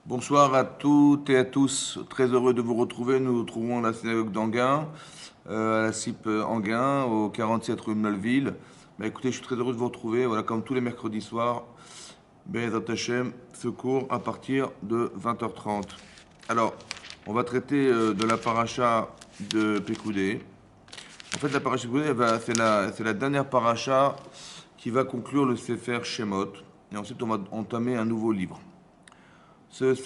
Bonsoir à toutes et à tous. Très heureux de vous retrouver. Nous nous trouvons à la synagogue d'Anguin, à la CIP Anguin, au 47 rue Melville. Écoutez, je suis très heureux de vous retrouver. Voilà, comme tous les mercredis soirs, Bezat Hashem, secours à partir de 20h30. Alors, on va traiter de la paracha de Pekoudé. En fait, la paracha de Pekoudé, c'est la dernière paracha qui va conclure le Sefer Shemot. Et ensuite, on va entamer un nouveau livre.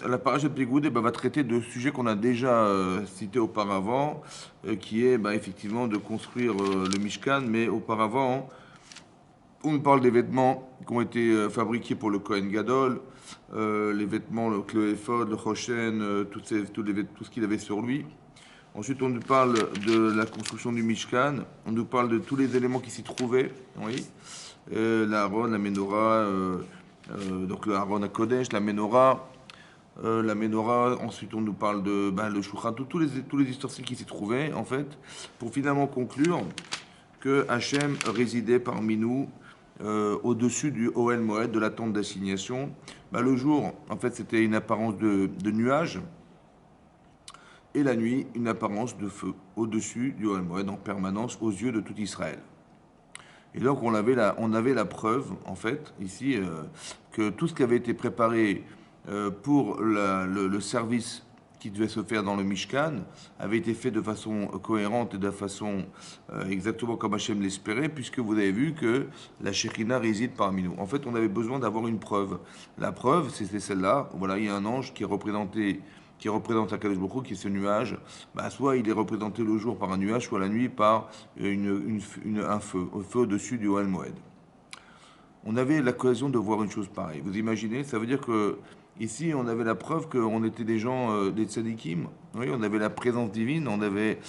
La paracha de Pégoud va traiter de sujets qu'on a déjà cités auparavant, qui est effectivement de construire le Mishkan, mais auparavant, on nous parle des vêtements qui ont été fabriqués pour le Kohen Gadol, les vêtements, le éphod, le choshen, tout ce qu'il avait sur lui. Ensuite, on nous parle de la construction du Mishkan, on nous parle de tous les éléments qui s'y trouvaient, oui, l'Aaron, la Menorah, donc le Aaron à Kodesh, la Ménorah. Ensuite on nous parle de le Shouchan, tous les ustensiles qui s'y trouvaient, en fait, pour finalement conclure que Hachem résidait parmi nous au-dessus du Ohel Moed, de la tente d'assignation. Le jour, en fait, c'était une apparence de nuage, et la nuit, une apparence de feu, au-dessus du Ohel Moed, en permanence, aux yeux de tout Israël. Et donc on avait la preuve, en fait, ici, que tout ce qui avait été préparé pour le service qui devait se faire dans le Mishkan avait été fait de façon cohérente et de façon exactement comme Hachem l'espérait, puisque vous avez vu que la Shekhina réside parmi nous. En fait, on avait besoin d'avoir une preuve. La preuve, c'était celle-là. Voilà, il y a un ange qui représente Akadosh Baruch Hu, qui est ce nuage. Soit il est représenté le jour par un nuage, soit la nuit par un feu, au-dessus du Ohel Moed. On avait l'occasion de voir une chose pareille. Vous imaginez, ça veut dire que ici, on avait la preuve qu'on était des gens, des tzadikim. Oui, on avait la présence divine, on avait,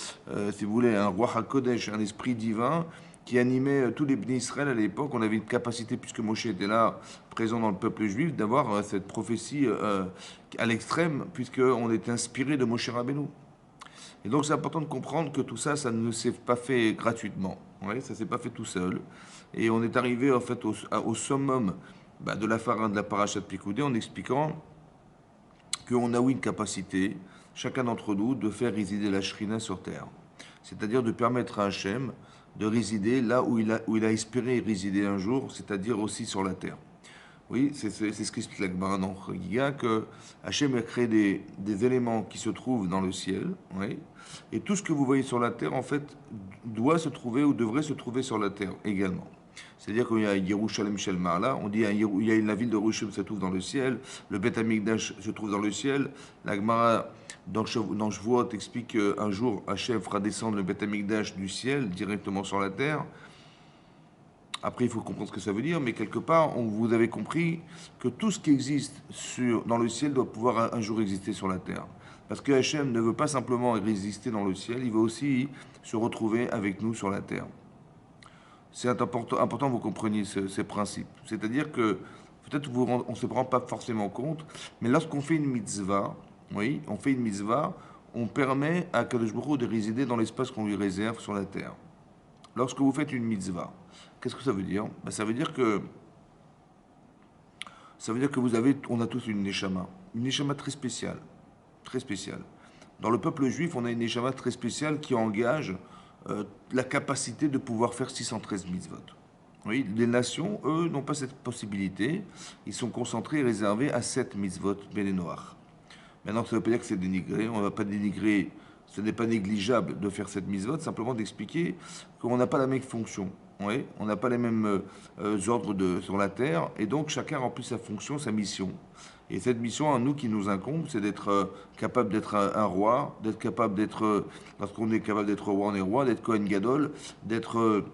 si vous voulez, un roi HaKodesh, un esprit divin qui animait tous les Bnei Israël à l'époque. On avait une capacité, puisque Moshe était là, présent dans le peuple juif, d'avoir cette prophétie à l'extrême, puisqu'on était inspiré de Moshe Rabbeinu. Et donc c'est important de comprendre que tout ça, ça ne s'est pas fait gratuitement. Ouais, ça ne s'est pas fait tout seul. Et on est arrivé en fait au summum de de la paracha de Picoudé en expliquant qu'on a eu une capacité, chacun d'entre nous, de faire résider la Shrina sur terre. C'est-à-dire de permettre à Hachem de résider là où il a espéré résider un jour, c'est-à-dire aussi sur la terre. Oui, c'est ce qu'explique la Gemara dans Chagiga, que Hachem a créé des éléments qui se trouvent dans le ciel, oui, et tout ce que vous voyez sur la terre, en fait, doit se trouver ou devrait se trouver sur la terre également. C'est-à-dire qu'il y a Yerushalem Shel Ma'ala, on dit il y a la ville de Yerushalem se trouve dans le ciel, le Beth Amikdash se trouve dans le ciel. La Gemara dans Shvuot explique qu'un jour Hachem fera descendre le Beth Amikdash du ciel directement sur la terre. Après, il faut comprendre ce que ça veut dire, mais quelque part, vous avez compris que tout ce qui existe dans le ciel doit pouvoir un jour exister sur la terre. Parce que Hachem ne veut pas simplement exister dans le ciel, il veut aussi se retrouver avec nous sur la terre. C'est important que vous compreniez ces principes. C'est-à-dire que peut-être on ne se rend pas forcément compte, mais lorsqu'on fait une mitzvah, oui, on fait une mitzvah, on permet à Kadosh Baruch Hu de résider dans l'espace qu'on lui réserve sur la terre. Lorsque vous faites une mitzvah, qu'est-ce que ça veut dire? Ça veut dire que on a tous une neshama très spéciale, très spéciale. Dans le peuple juif, on a une neshama très spéciale qui engage la capacité de pouvoir faire 613 mitzvot. Oui, les nations, eux, n'ont pas cette possibilité. Ils sont concentrés et réservés à 7 mitzvot Noach. Maintenant, ça ne veut pas dire que c'est dénigré. On ne va pas dénigrer. Ce n'est pas négligeable de faire cette mitzvot, simplement d'expliquer qu'on n'a pas la même fonction. Oui, on n'a pas les mêmes ordres sur la terre, et donc chacun remplit sa fonction, sa mission. Et cette mission, à nous, qui nous incombe, c'est d'être capable d'être un roi, d'être capable d'être, lorsqu'on est capable d'être roi, on est roi, d'être Kohen Gadol, d'être,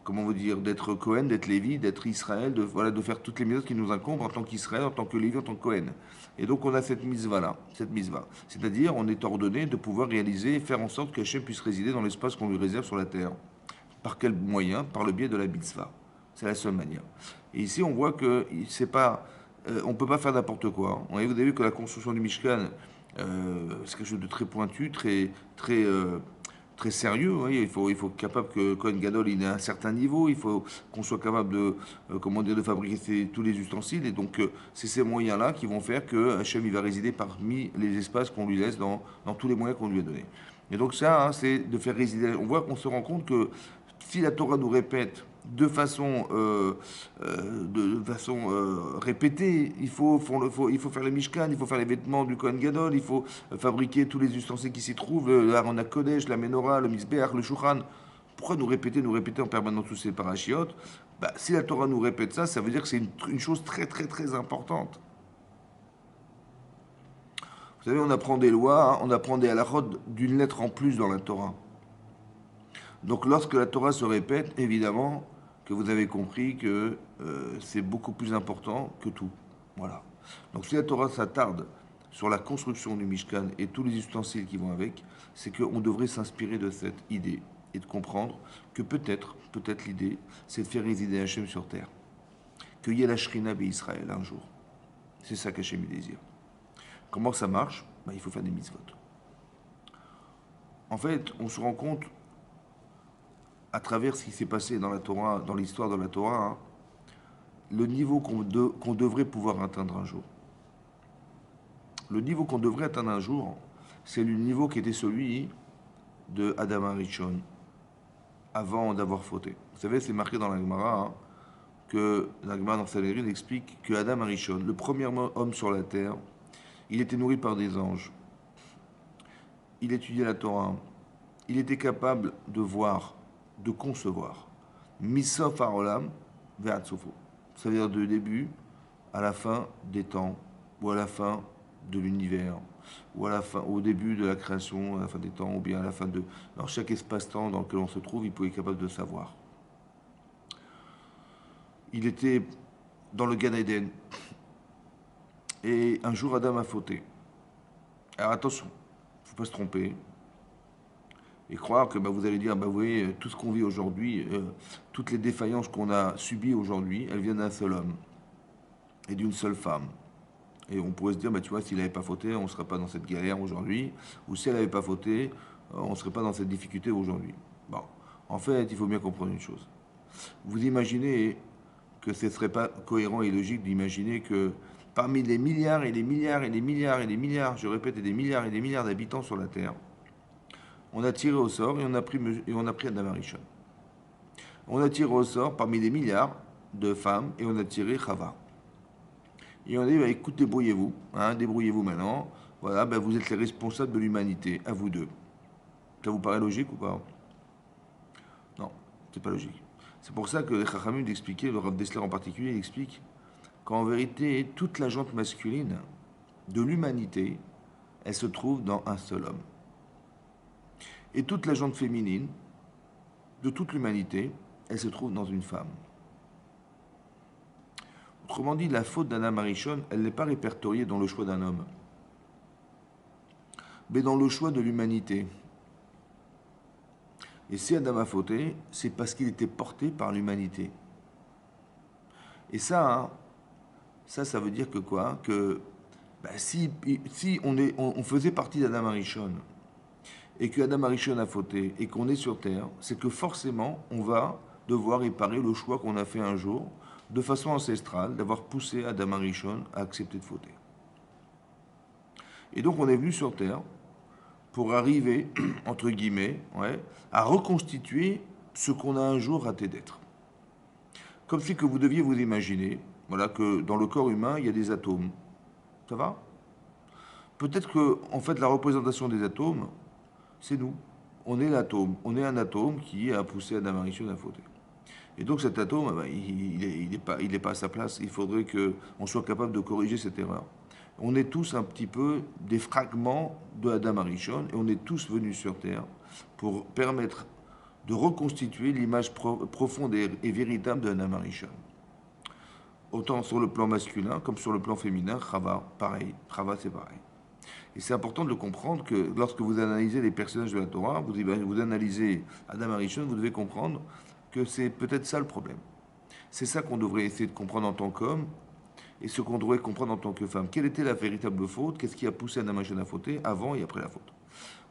comment vous dire, d'être Kohen, d'être Lévi, d'être Israël, de faire toutes les mitzvahs qui nous incombent en tant qu'Israël, en tant que Lévi, en tant que Kohen. Et donc on a cette mitzvah-là, cette mitzvah. C'est-à-dire, on est ordonné de pouvoir réaliser et faire en sorte qu'Hachem puisse résider dans l'espace qu'on lui réserve sur la terre. Par quel moyen? Par le biais de la mitzvah. C'est la seule manière. Et ici, on voit que c'est pas, on ne peut pas faire n'importe quoi. Vous avez vu que la construction du Mishkan, c'est quelque chose de très pointu, très très sérieux. Oui. Il faut être capable que Kohen Gadol il ait un certain niveau. Il faut qu'on soit capable de, comment dire, de fabriquer tous les ustensiles. Et donc, c'est ces moyens-là qui vont faire que Hachem il va résider parmi les espaces qu'on lui laisse dans tous les moyens qu'on lui a donnés. Et donc ça, hein, c'est de faire résider. On voit qu'on se rend compte que si la Torah nous répète de façon répétée, il faut faire le Mishkan, il faut faire les vêtements du Kohen Gadol, il faut fabriquer tous les ustensiles qui s'y trouvent, l'Aaron HaKodesh, la Menorah, le Mizbeach, le Shulchan. Pourquoi nous répéter en permanence tous ces parachiotes? Bah, si la Torah nous répète ça, ça veut dire que c'est une chose très très très importante. Vous savez, on apprend des lois, hein, on apprend des halachot d'une lettre en plus dans la Torah. Donc lorsque la Torah se répète, évidemment que vous avez compris que c'est beaucoup plus important que tout. Voilà. Donc si la Torah s'attarde sur la construction du Mishkan et tous les ustensiles qui vont avec, c'est qu'on devrait s'inspirer de cette idée et de comprendre que peut-être l'idée, c'est de faire résider Hachem sur terre. Qu'il y ait la Shrina Israël un jour. C'est ça qu'Hachem désire. Comment ça marche? Ben, il faut faire des mitzvot. En fait, on se rend compte à travers ce qui s'est passé dans la Torah, dans l'histoire de la Torah, hein, le niveau qu'on devrait pouvoir atteindre un jour. Le niveau qu'on devrait atteindre un jour, c'est le niveau qui était celui de Adam Arishon, avant d'avoir fauté. Vous savez, c'est marqué dans la Gemara, hein, que la Gemara dans Sanhedrin explique que Adam Arishon, le premier homme sur la terre, il était nourri par des anges. Il étudiait la Torah. Il était capable de voir, de concevoir. Misof haolam ve'atzofo. Ça veut dire du début à la fin des temps, ou à la fin de l'univers, ou à la fin, au début de la création, à la fin des temps, ou bien à la fin de... Dans chaque espace-temps dans lequel on se trouve, il pouvait être capable de savoir. Il était dans le Gan Eden. Et un jour, Adam a fauté. Alors attention, il ne faut pas se tromper. Et croire que vous allez dire, vous voyez, tout ce qu'on vit aujourd'hui, toutes les défaillances qu'on a subies aujourd'hui, elles viennent d'un seul homme et d'une seule femme. Et on pourrait se dire, tu vois, s'il n'avait pas fauté, on ne serait pas dans cette galère aujourd'hui. Ou si elle n'avait pas fauté, on ne serait pas dans cette difficulté aujourd'hui. Bon, en fait, il faut bien comprendre une chose. Vous imaginez que ce ne serait pas cohérent et logique d'imaginer que parmi les milliards et les milliards et les milliards et les milliards, je répète, et des milliards d'habitants sur la Terre, on a tiré au sort et on a pris Adam Arishon. On a tiré au sort parmi des milliards de femmes et on a tiré Chava. Et on a dit, écoute, débrouillez-vous, hein, débrouillez-vous maintenant. Voilà, vous êtes les responsables de l'humanité, à vous deux. Ça vous paraît logique ou pas? Non, c'est pas logique. C'est pour ça que les Chachamim expliquaient, le Rav Dessler en particulier, il explique qu'en vérité, toute la jante masculine de l'humanité, elle se trouve dans un seul homme. Et toute la jante féminine de toute l'humanité, elle se trouve dans une femme. Autrement dit, la faute d'Adam Arishon, elle n'est pas répertoriée dans le choix d'un homme, mais dans le choix de l'humanité. Et si Adam a fauté, c'est parce qu'il était porté par l'humanité. Et ça, ça veut dire que quoi? Que si on faisait partie d'Adam Arishon, et que Adam Arishon a fauté, et qu'on est sur Terre, c'est que forcément, on va devoir réparer le choix qu'on a fait un jour, de façon ancestrale, d'avoir poussé Adam Arishon à accepter de fauter. Et donc, on est venu sur Terre pour arriver, entre guillemets, à reconstituer ce qu'on a un jour raté d'être. Comme si que vous deviez vous imaginer, que dans le corps humain, il y a des atomes. Ça va? Peut-être que, en fait, la représentation des atomes, c'est nous. On est l'atome. On est un atome qui a poussé Adam Arishon à fauter. Et donc cet atome, il n'est pas à sa place. Il faudrait qu'on soit capable de corriger cette erreur. On est tous un petit peu des fragments de Adam Arishon et on est tous venus sur Terre pour permettre de reconstituer l'image profonde et véritable de Adam Arishon. Autant sur le plan masculin comme sur le plan féminin, Chava, pareil. Chava, c'est pareil. Et c'est important de le comprendre que lorsque vous analysez les personnages de la Torah, vous analysez Adam Arishon, vous devez comprendre que c'est peut-être ça le problème. C'est ça qu'on devrait essayer de comprendre en tant qu'homme et ce qu'on devrait comprendre en tant que femme. Quelle était la véritable faute? Qu'est-ce qui a poussé Adam Arishon à fauter avant et après la faute?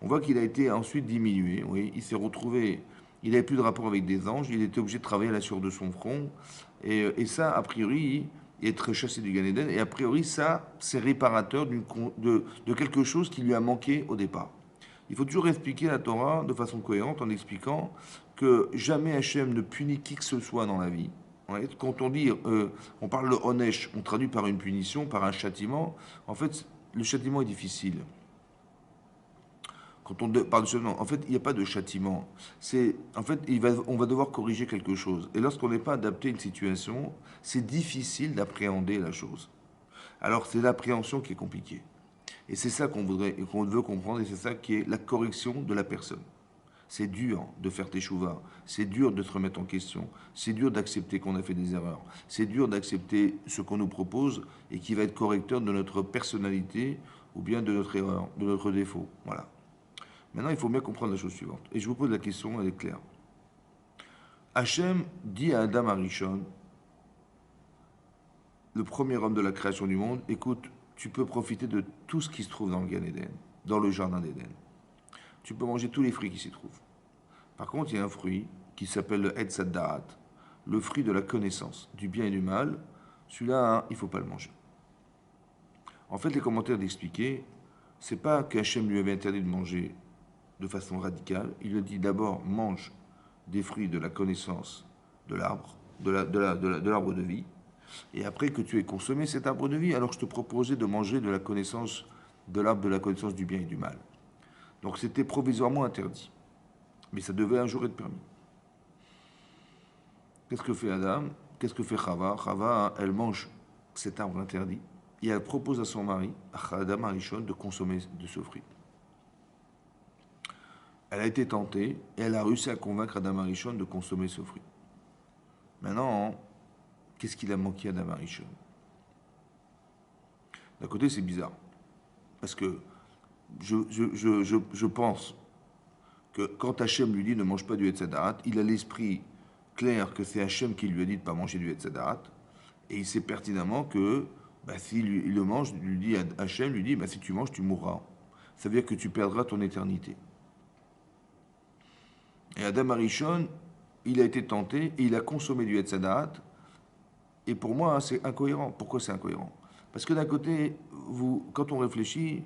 On voit qu'il a été ensuite diminué, oui, il s'est retrouvé, il n'avait plus de rapport avec des anges, il était obligé de travailler à la sueur de son front, et ça, a priori, être chassé du Gan Eden, et a priori, ça, c'est réparateur de quelque chose qui lui a manqué au départ. Il faut toujours expliquer la Torah de façon cohérente en expliquant que jamais Hachem ne punit qui que ce soit dans la vie. Ouais, quand on dit, on parle de Onesh, on traduit par une punition, par un châtiment, en fait, le châtiment est difficile. Quand on parle de châtiment, en fait, il n'y a pas de châtiment. C'est, en fait, on va devoir corriger quelque chose. Et lorsqu'on n'est pas adapté à une situation, c'est difficile d'appréhender la chose. Alors, c'est l'appréhension qui est compliquée. Et c'est ça qu'on voudrait, et qu'on veut comprendre, et c'est ça qui est la correction de la personne. C'est dur de faire teshuva, c'est dur de se remettre en question, c'est dur d'accepter qu'on a fait des erreurs, c'est dur d'accepter ce qu'on nous propose et qui va être correcteur de notre personnalité ou bien de notre erreur, de notre défaut. Voilà. Maintenant, il faut bien comprendre la chose suivante. Et je vous pose la question, elle est claire. Hachem dit à Adam Arishon, le premier homme de la création du monde, écoute, tu peux profiter de tout ce qui se trouve dans le Gan Eden, dans le jardin d'Éden. Tu peux manger tous les fruits qui s'y trouvent. Par contre, il y a un fruit qui s'appelle le Etz Da'at, le fruit de la connaissance du bien et du mal. Celui-là, hein, il ne faut pas le manger. En fait, les commentaires d'expliquer, c'est pas qu'Hachem lui avait interdit de manger de façon radicale. Il lui a dit d'abord mange des fruits de la connaissance de l'arbre, de l'arbre de vie. Et après que tu aies consommé cet arbre de vie, alors je te proposais de manger de la connaissance de l'arbre de la connaissance du bien et du mal. Donc c'était provisoirement interdit. Mais ça devait un jour être permis. Qu'est-ce que fait Adam? Qu'est-ce que fait Chava? Chava, elle mange cet arbre interdit et elle propose à son mari, à Adam Arishon, de consommer de ce fruit. Elle a été tentée et elle a réussi à convaincre Adam Arishon de consommer ce fruit. Maintenant, qu'est-ce qu'il a manqué à Adam Arishon? D'un côté, c'est bizarre. Parce que je pense que quand Hachem lui dit ne mange pas du Hetzedarat, il a l'esprit clair que c'est Hachem qui lui a dit de ne pas manger du Hetzedarat. Et il sait pertinemment que s'il il le mange, Hachem lui dit si tu manges, tu mourras. Ça veut dire que tu perdras ton éternité. Et Adam Arishon, il a été tenté et il a consommé du Hetzedarat. Et pour moi, hein, c'est incohérent. Pourquoi c'est incohérent? Parce que d'un côté, quand on réfléchit,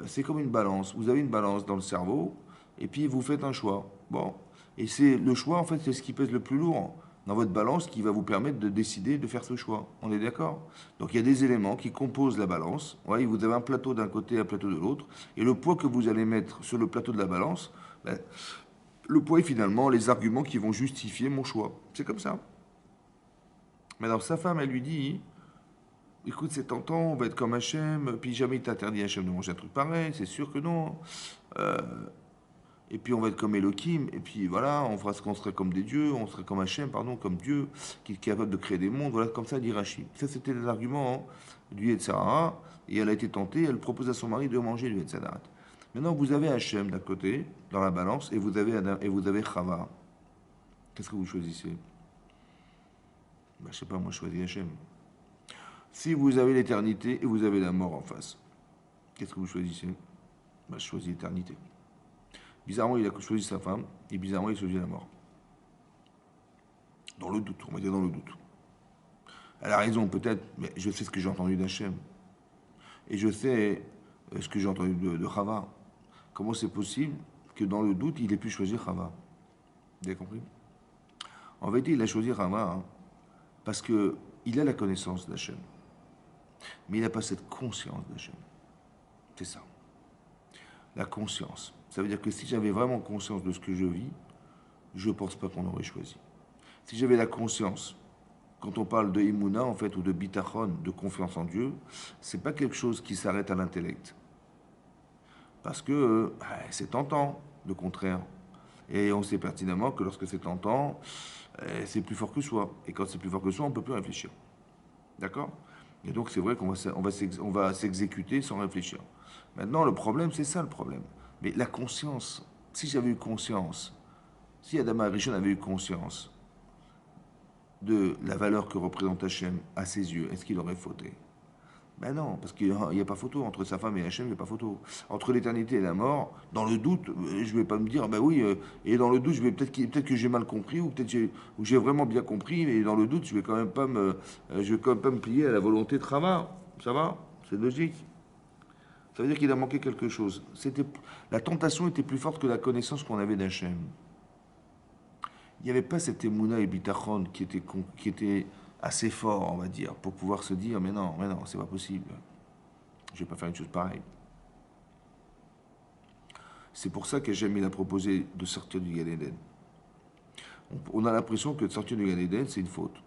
c'est comme une balance. Vous avez une balance dans le cerveau, et puis vous faites un choix. Bon. Et c'est le choix, en fait, c'est ce qui pèse le plus lourd dans votre balance qui va vous permettre de décider de faire ce choix. On est d'accord? Donc il y a des éléments qui composent la balance. Ouais, vous avez un plateau d'un côté, un plateau de l'autre. Et le poids que vous allez mettre sur le plateau de la balance, le poids est finalement les arguments qui vont justifier mon choix. C'est comme ça. Mais alors sa femme, elle lui dit, écoute, c'est tentant, on va être comme Hachem, puis jamais il t'interdit Hachem de manger un truc pareil, c'est sûr que non. Et puis on va être comme Elohim, et puis voilà, on fera ce qu'on serait comme des dieux, on serait comme Hachem, pardon, comme Dieu, qui est capable de créer des mondes, voilà, comme ça dit Rachid. Ça, c'était les arguments du Yetzirah, et elle a été tentée, elle propose à son mari de manger du Yetzirah. Maintenant, vous avez Hachem d'un côté, dans la balance, et vous avez Adam, et vous avez Chava. Qu'est-ce que vous choisissez? Je sais pas, moi je choisis Hachem. Si vous avez l'éternité et vous avez la mort en face, qu'est-ce que vous choisissez? Je choisis l'éternité. Bizarrement, il a choisi sa femme, et bizarrement, il choisit la mort. Dans le doute, on va dire dans le doute. Elle a raison, peut-être, mais je sais ce que j'ai entendu d'Hachem. Et je sais ce que j'ai entendu de Chava. Comment c'est possible que dans le doute, il ait pu choisir Chava? Vous avez compris? En vérité, il a choisi Chava parce qu'il a la connaissance d'Hachem. Mais il n'a pas cette conscience d'Hachem. C'est ça. La conscience. Ça veut dire que si j'avais vraiment conscience de ce que je vis, je ne pense pas qu'on aurait choisi. Si j'avais la conscience, quand on parle de Imuna, en fait, ou de Bitachon, de confiance en Dieu, c'est pas quelque chose qui s'arrête à l'intellect. Parce que c'est tentant, le contraire. Et on sait pertinemment que lorsque c'est tentant, c'est plus fort que soi. Et quand c'est plus fort que soi, on ne peut plus réfléchir. D'accord? Et donc c'est vrai qu'on va s'exécuter sans réfléchir. Maintenant, le problème, c'est ça le problème. Mais la conscience, si j'avais eu conscience, si Adam Arishon avait eu conscience de la valeur que représente Hachem à ses yeux, est-ce qu'il aurait fauté? Ben non, parce qu'il n'y a pas photo. Entre sa femme et Hachem, il n'y a pas photo. Entre l'éternité et la mort, dans le doute, je ne vais pas me dire, ben oui, et dans le doute, je vais peut-être que j'ai mal compris, ou peut-être ou j'ai vraiment bien compris, mais dans le doute, je vais quand même pas me, je vais quand même pas me plier à la volonté de Rava. Ça va? C'est logique. Ça veut dire qu'il a manqué quelque chose. La tentation était plus forte que la connaissance qu'on avait d'Hachem. Il n'y avait pas cet émouna et bitachon qui était assez fort, on va dire, pour pouvoir se dire, mais non, c'est pas possible. Je vais pas faire une chose pareille. C'est pour ça qu'Hachem il a proposé de sortir du Gan Eden. On a l'impression que de sortir du Gan Eden, c'est une faute,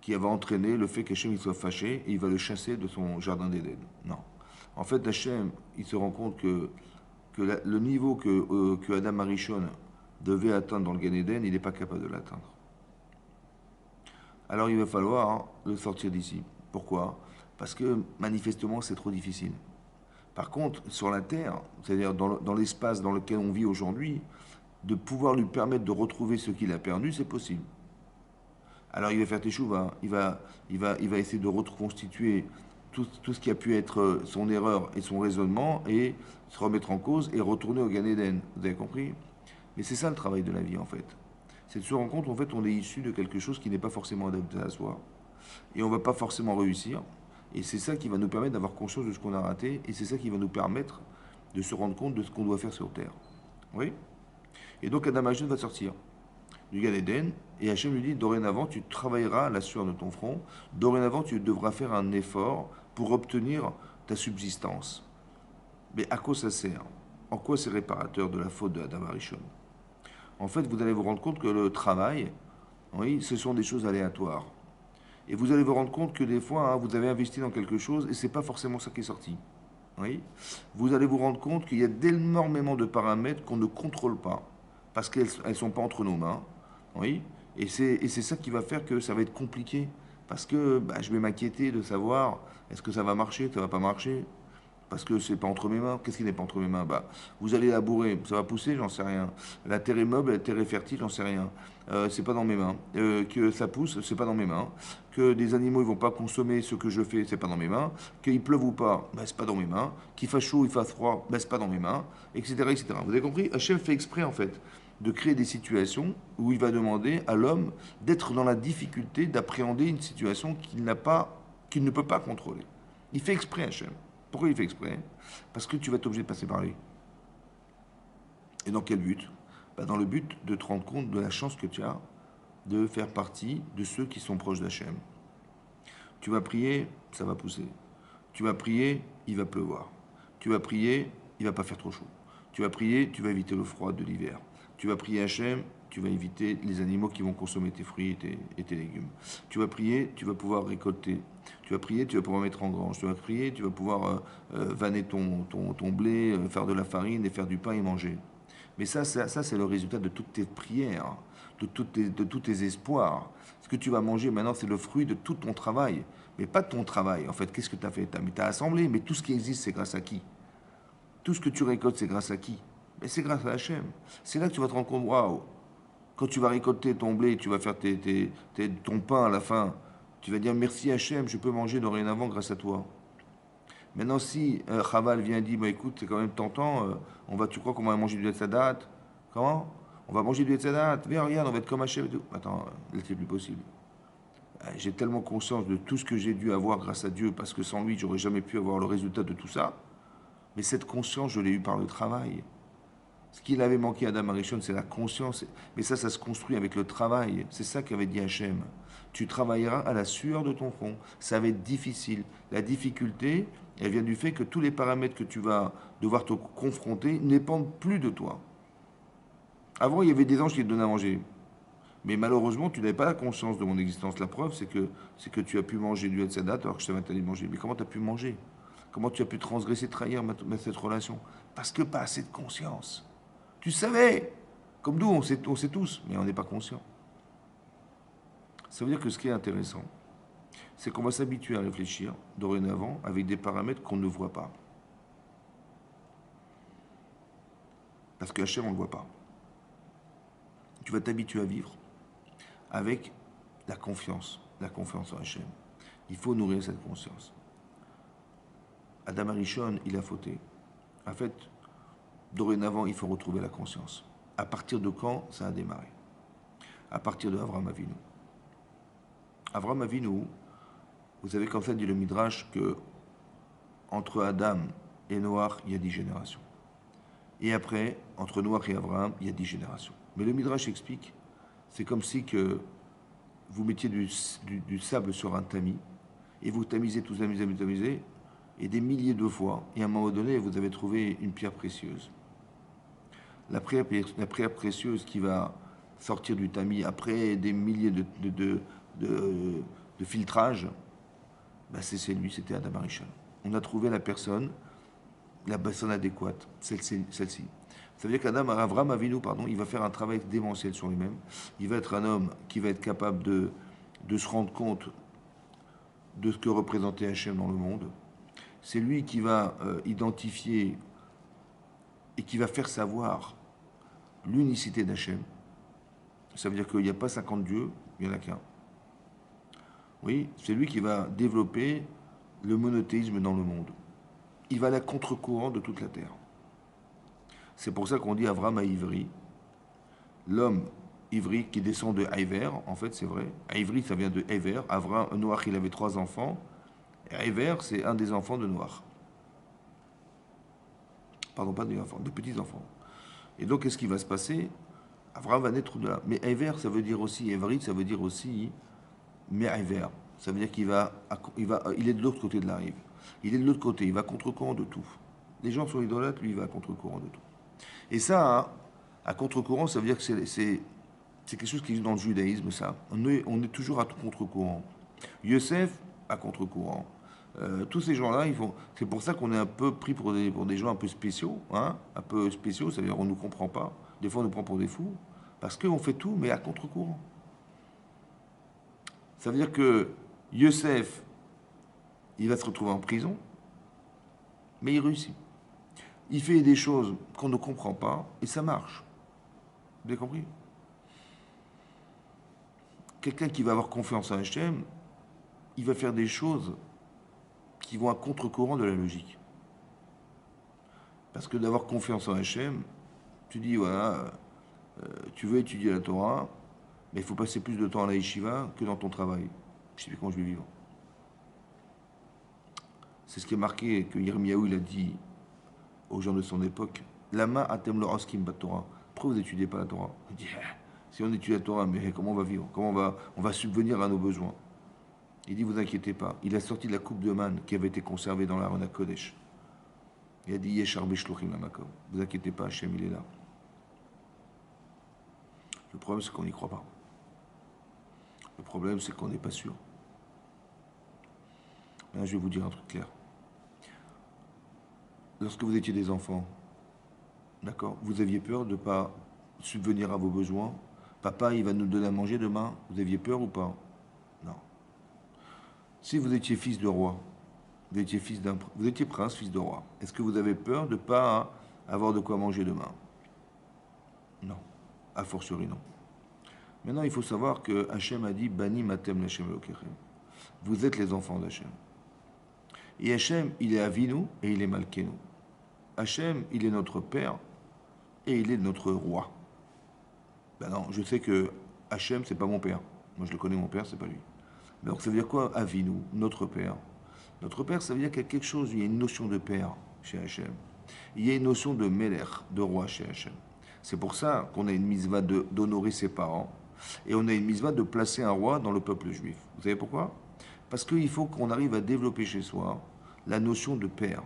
qui va entraîner le fait qu'Hachem il soit fâché et il va le chasser de son jardin d'Éden. Non. En fait, Hachem, il se rend compte que le niveau que Adam Arishon devait atteindre dans le Gan Eden, il n'est pas capable de l'atteindre. Alors il va falloir le sortir d'ici. Pourquoi? Parce que manifestement, c'est trop difficile. Par contre, sur la Terre, c'est-à-dire dans l'espace dans lequel on vit aujourd'hui, de pouvoir lui permettre de retrouver ce qu'il a perdu, c'est possible. Alors il va faire teshuva, il va essayer de reconstituer tout ce qui a pu être son erreur et son raisonnement et se remettre en cause et retourner au Gan Eden. Vous avez compris? Mais c'est ça le travail de la vie en fait. C'est de se rendre compte en fait on est issu de quelque chose qui n'est pas forcément adapté à soi et on ne va pas forcément réussir. Et c'est ça qui va nous permettre d'avoir conscience de ce qu'on a raté et c'est ça qui va nous permettre de se rendre compte de ce qu'on doit faire sur Terre. Oui? Et donc Adam Arishon va sortir du Gan Eden, et Hachem lui dit, dorénavant, tu travailleras à la sueur de ton front, dorénavant, tu devras faire un effort pour obtenir ta subsistance. Mais à quoi ça sert? En quoi c'est réparateur de la faute de Adam Arishon? En fait, vous allez vous rendre compte que le travail, oui, ce sont des choses aléatoires. Et vous allez vous rendre compte que des fois, hein, vous avez investi dans quelque chose et c'est pas forcément ça qui est sorti. Oui. Vous allez vous rendre compte qu'il y a d'énormément de paramètres qu'on ne contrôle pas parce qu'elles ne sont pas entre nos mains. Oui. Et c'est ça qui va faire que ça va être compliqué. Parce que bah, je vais m'inquiéter de savoir est-ce que ça va marcher, ça va pas marcher. Parce que c'est pas entre mes mains. Qu'est-ce qui n'est pas entre mes mains? Bah, vous allez labourer, ça va pousser, j'en sais rien. La terre est meuble, la terre est fertile, j'en sais rien. C'est pas dans mes mains. Que ça pousse, c'est pas dans mes mains. Que des animaux ils vont pas consommer ce que je fais, c'est pas dans mes mains. Qu'il pleuve ou pas, bah, c'est pas dans mes mains. Qu'il fasse chaud, il fasse froid, bah, c'est pas dans mes mains, etc., etc. Vous avez compris? Hachem fait exprès en fait de créer des situations où il va demander à l'homme d'être dans la difficulté d'appréhender une situation qu'il ne peut pas contrôler. Il fait exprès, Hachem. Pourquoi il fait exprès? Parce que tu vas être obligé de passer par lui. Et dans quel but? Bah, dans le but de te rendre compte de la chance que tu as de faire partie de ceux qui sont proches d'Hachem. Tu vas prier, ça va pousser. Tu vas prier, il va pleuvoir. Tu vas prier, il va pas faire trop chaud. Tu vas prier, tu vas éviter le froid de l'hiver. Tu vas prier Hachem, tu vas éviter les animaux qui vont consommer tes fruits et tes légumes. Tu vas prier, tu vas pouvoir récolter. Tu vas prier, tu vas pouvoir mettre en grange. Tu vas prier, tu vas pouvoir vanner ton blé, faire de la farine et faire du pain et manger. Mais ça c'est le résultat de toutes tes prières, de tous tes espoirs. Ce que tu vas manger maintenant, c'est le fruit de tout ton travail. Mais pas de ton travail, en fait. Qu'est-ce que tu as fait? Tu as assemblé, mais tout ce qui existe, c'est grâce à qui? Tout ce que tu récoltes, c'est grâce à qui? Mais c'est grâce à Hachem. C'est là que tu vas te rendre compte, waouh, quand tu vas récolter ton blé, tu vas faire ton pain à la fin, tu vas dire merci Hachem, je peux manger dorénavant grâce à toi. Maintenant, si Chaval vient et dit, bah, écoute, c'est quand même tentant, tu crois qu'on va manger du Hetzadat? Comment? On va manger du Hetzadat, viens, regarde, on va être comme Hachem et tout. Attends, là, c'est plus possible. J'ai tellement conscience de tout ce que j'ai dû avoir grâce à Dieu, parce que sans lui, j'aurais jamais pu avoir le résultat de tout ça. Mais cette conscience, je l'ai eue par le travail. Ce qu'il avait manqué à Adam Arishon, c'est la conscience. Mais ça se construit avec le travail. C'est ça qu'avait dit Hachem. Tu travailleras à la sueur de ton front. Ça va être difficile. La difficulté, elle vient du fait que tous les paramètres que tu vas devoir te confronter ne dépendent plus de toi. Avant, il y avait des anges qui te donnaient à manger. Mais malheureusement, tu n'avais pas la conscience de mon existence. La preuve, c'est que tu as pu manger du Hetzadat alors que je t'avais interdit de manger. Mais comment tu as pu manger? Comment tu as pu transgresser, trahir cette relation? Parce que pas assez de conscience. Tu savais, comme nous, on sait tous, mais on n'est pas conscient. Ça veut dire que ce qui est intéressant, c'est qu'on va s'habituer à réfléchir dorénavant avec des paramètres qu'on ne voit pas. Parce que Hachem, on ne le voit pas. Tu vas t'habituer à vivre avec la confiance en Hachem. Il faut nourrir cette conscience. Adam Arishon, il a fauté. En fait, dorénavant, il faut retrouver la conscience. À partir de quand ça a démarré? À partir de Avraham Avinu. Avraham Avinu, vous savez qu'en fait, dit le Midrash que entre Adam et Noach, il y a 10 générations. Et après, entre Noach et Avraham, il y a 10 générations. Mais le Midrash explique, c'est comme si que vous mettiez du sable sur un tamis, et vous tamisez, tout tamisez, et des milliers de fois, et à un moment donné, vous avez trouvé une pierre précieuse. La pierre précieuse qui va sortir du tamis après des milliers de filtrages, ben c'est lui, c'était Adam Arishon. On a trouvé la personne adéquate, celle-ci. Ça veut dire qu'Adam, Avraham Avinu, pardon, il va faire un travail démentiel sur lui-même. Il va être un homme qui va être capable de se rendre compte de ce que représentait Hachem dans le monde. C'est lui qui va identifier et qui va faire savoir l'unicité d'Hachem. Ça veut dire qu'il n'y a pas 50 dieux, il n'y en a qu'un. Oui, c'est lui qui va développer le monothéisme dans le monde. Il va aller à contre-courant de toute la terre. C'est pour ça qu'on dit Avraham à Ivri, l'homme Ivri qui descend de Iver, en fait c'est vrai. Ivri ça vient de Iver. Avraham, Noach il avait 3 enfants. Et Iver c'est un des enfants de Noach. Pardon, pas des enfants, des petits-enfants. Et donc qu'est-ce qui va se passer? Avraham va naître de là. Mais Iver ça veut dire aussi, Ivri ça veut dire aussi Iver. Ça veut dire il est de l'autre côté de la rive. Il est de l'autre côté, il va contre-courant de tout. Les gens sont idolâtres, lui il va à contre-courant de tout. Et ça, hein, à contre-courant, ça veut dire que c'est quelque chose qui est dans le judaïsme, ça. On est toujours à contre-courant. Yosef, à contre-courant. Tous ces gens-là, c'est pour ça qu'on est un peu pris pour des gens un peu spéciaux. Hein, un peu spéciaux, ça veut dire qu'on ne nous comprend pas. Des fois, on nous prend pour des fous. Parce qu'on fait tout, mais à contre-courant. Ça veut dire que Yosef, il va se retrouver en prison, mais il réussit. Il fait des choses qu'on ne comprend pas et ça marche. Vous avez compris? Quelqu'un qui va avoir confiance en Hachem, il va faire des choses qui vont à contre-courant de la logique. Parce que d'avoir confiance en Hachem, tu dis, voilà, tu veux étudier la Torah, mais il faut passer plus de temps à la yeshiva que dans ton travail. Je sais plus comment je vais vivre. C'est ce qui est marqué, que Yirmiyahu, il a dit aux gens de son époque, Lama atem lo oskim bat Torah. Pourquoi vous n'étudiez pas la Torah? Il dit, si on étudie la Torah, mais comment on va vivre? Comment on va subvenir à nos besoins? Il dit, vous inquiétez pas. Il a sorti de la coupe de manne qui avait été conservée dans l'Aaron Kodesh. Il a dit, Yeshar beshlochim lamakom. Vous inquiétez pas, Hachem, il est là. Le problème, c'est qu'on n'y croit pas. Le problème, c'est qu'on n'est pas sûr. Maintenant, je vais vous dire un truc clair. Lorsque vous étiez des enfants, d'accord, vous aviez peur de ne pas subvenir à vos besoins. Papa, il va nous donner à manger demain. Vous aviez peur ou pas? Non. Si vous étiez fils de roi, vous étiez prince, fils de roi, est-ce que vous avez peur de ne pas avoir de quoi manger demain? Non. A fortiori, non. Maintenant, il faut savoir que Hachem a dit Bani matem l'Hachem Elokechem. Vous êtes les enfants d'Hachem. Et Hachem, il est Avinu et il est Malkenu. Hachem, il est notre père et il est notre roi. Ben non, je sais que Hachem, c'est pas mon père. Moi, je le connais, mon père, c'est pas lui. Donc, ça veut dire quoi, Avinu, notre père? Notre père, ça veut dire qu'il y a quelque chose, il y a une notion de père chez Hachem. Il y a une notion de Melech, de roi chez Hachem. C'est pour ça qu'on a une mitzvah d'honorer ses parents et on a une mitzvah de placer un roi dans le peuple juif. Vous savez pourquoi? Parce qu'il faut qu'on arrive à développer chez soi la notion de père.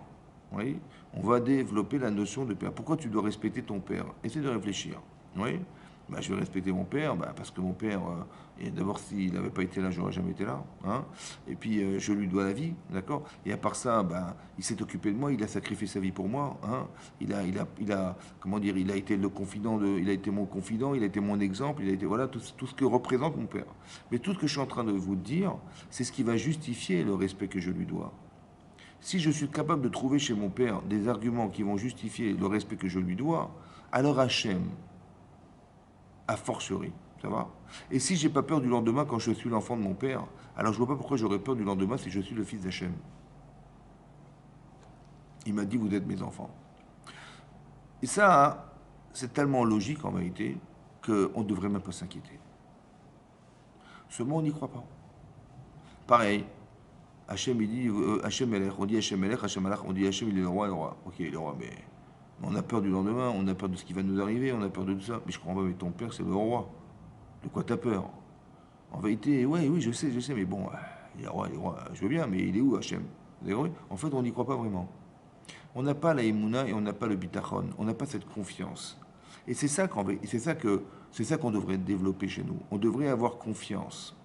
Oui, on va développer la notion de père. Pourquoi tu dois respecter ton père? Essaie de réfléchir. Oui, bah, je vais respecter mon père, bah, parce que mon père, et d'abord, s'il n'avait pas été là, j'aurais jamais été là. Hein, et puis, je lui dois la vie, d'accord? Et à part ça, bah, il s'est occupé de moi, il a sacrifié sa vie pour moi. Hein, comment dire, il a été le confident, il a été mon confident, il a été mon exemple, il a été, voilà, tout ce que représente mon père. Mais tout ce que je suis en train de vous dire, c'est ce qui va justifier le respect que je lui dois. Si je suis capable de trouver chez mon père des arguments qui vont justifier le respect que je lui dois, alors Hachem, a fortiori, ça va? Et si j'ai pas peur du lendemain quand je suis l'enfant de mon père, alors je vois pas pourquoi j'aurais peur du lendemain si je suis le fils d'Hachem. Il m'a dit, vous êtes mes enfants. Et ça, c'est tellement logique en vérité qu'on ne devrait même pas s'inquiéter. Seulement, on n'y croit pas. Pareil, Hachem, il dit, Hachem Melech, on dit Hachem Melech, Hachem Melech, on dit Hachem, il est le roi, le roi. Ok, il est le roi, mais on a peur du lendemain, on a peur de ce qui va nous arriver, on a peur de tout ça. Mais je comprends pas, mais ton père, c'est le roi. De quoi t'as peur? En vérité, ouais, oui, je sais, mais bon, il est roi, je veux bien, mais il est où Hachem? Vous avez compris? En fait, on n'y croit pas vraiment. On n'a pas la Emouna et on n'a pas le bitachon, on n'a pas cette confiance. Et c'est ça qu'on devrait développer chez nous. On devrait avoir confiance.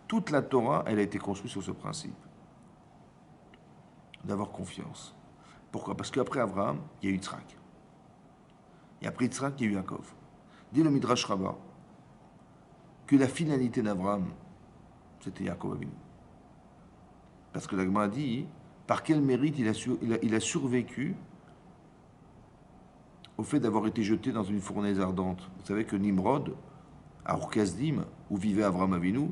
Toute la Torah, elle a été construite sur ce principe d'avoir confiance. Pourquoi? Parce qu'après Abraham, il y a eu Yitzhak. Et après Yitzhak, il y a eu Yaakov. Dit le Midrash Rabbah que la finalité d'Abraham, c'était Yaakov Avinu. Parce que l'Agma a dit, par quel mérite il a survécu au fait d'avoir été jeté dans une fournaise ardente. Vous savez que Nimrod, à Ur-Kasdim, où vivait Abraham Avinu,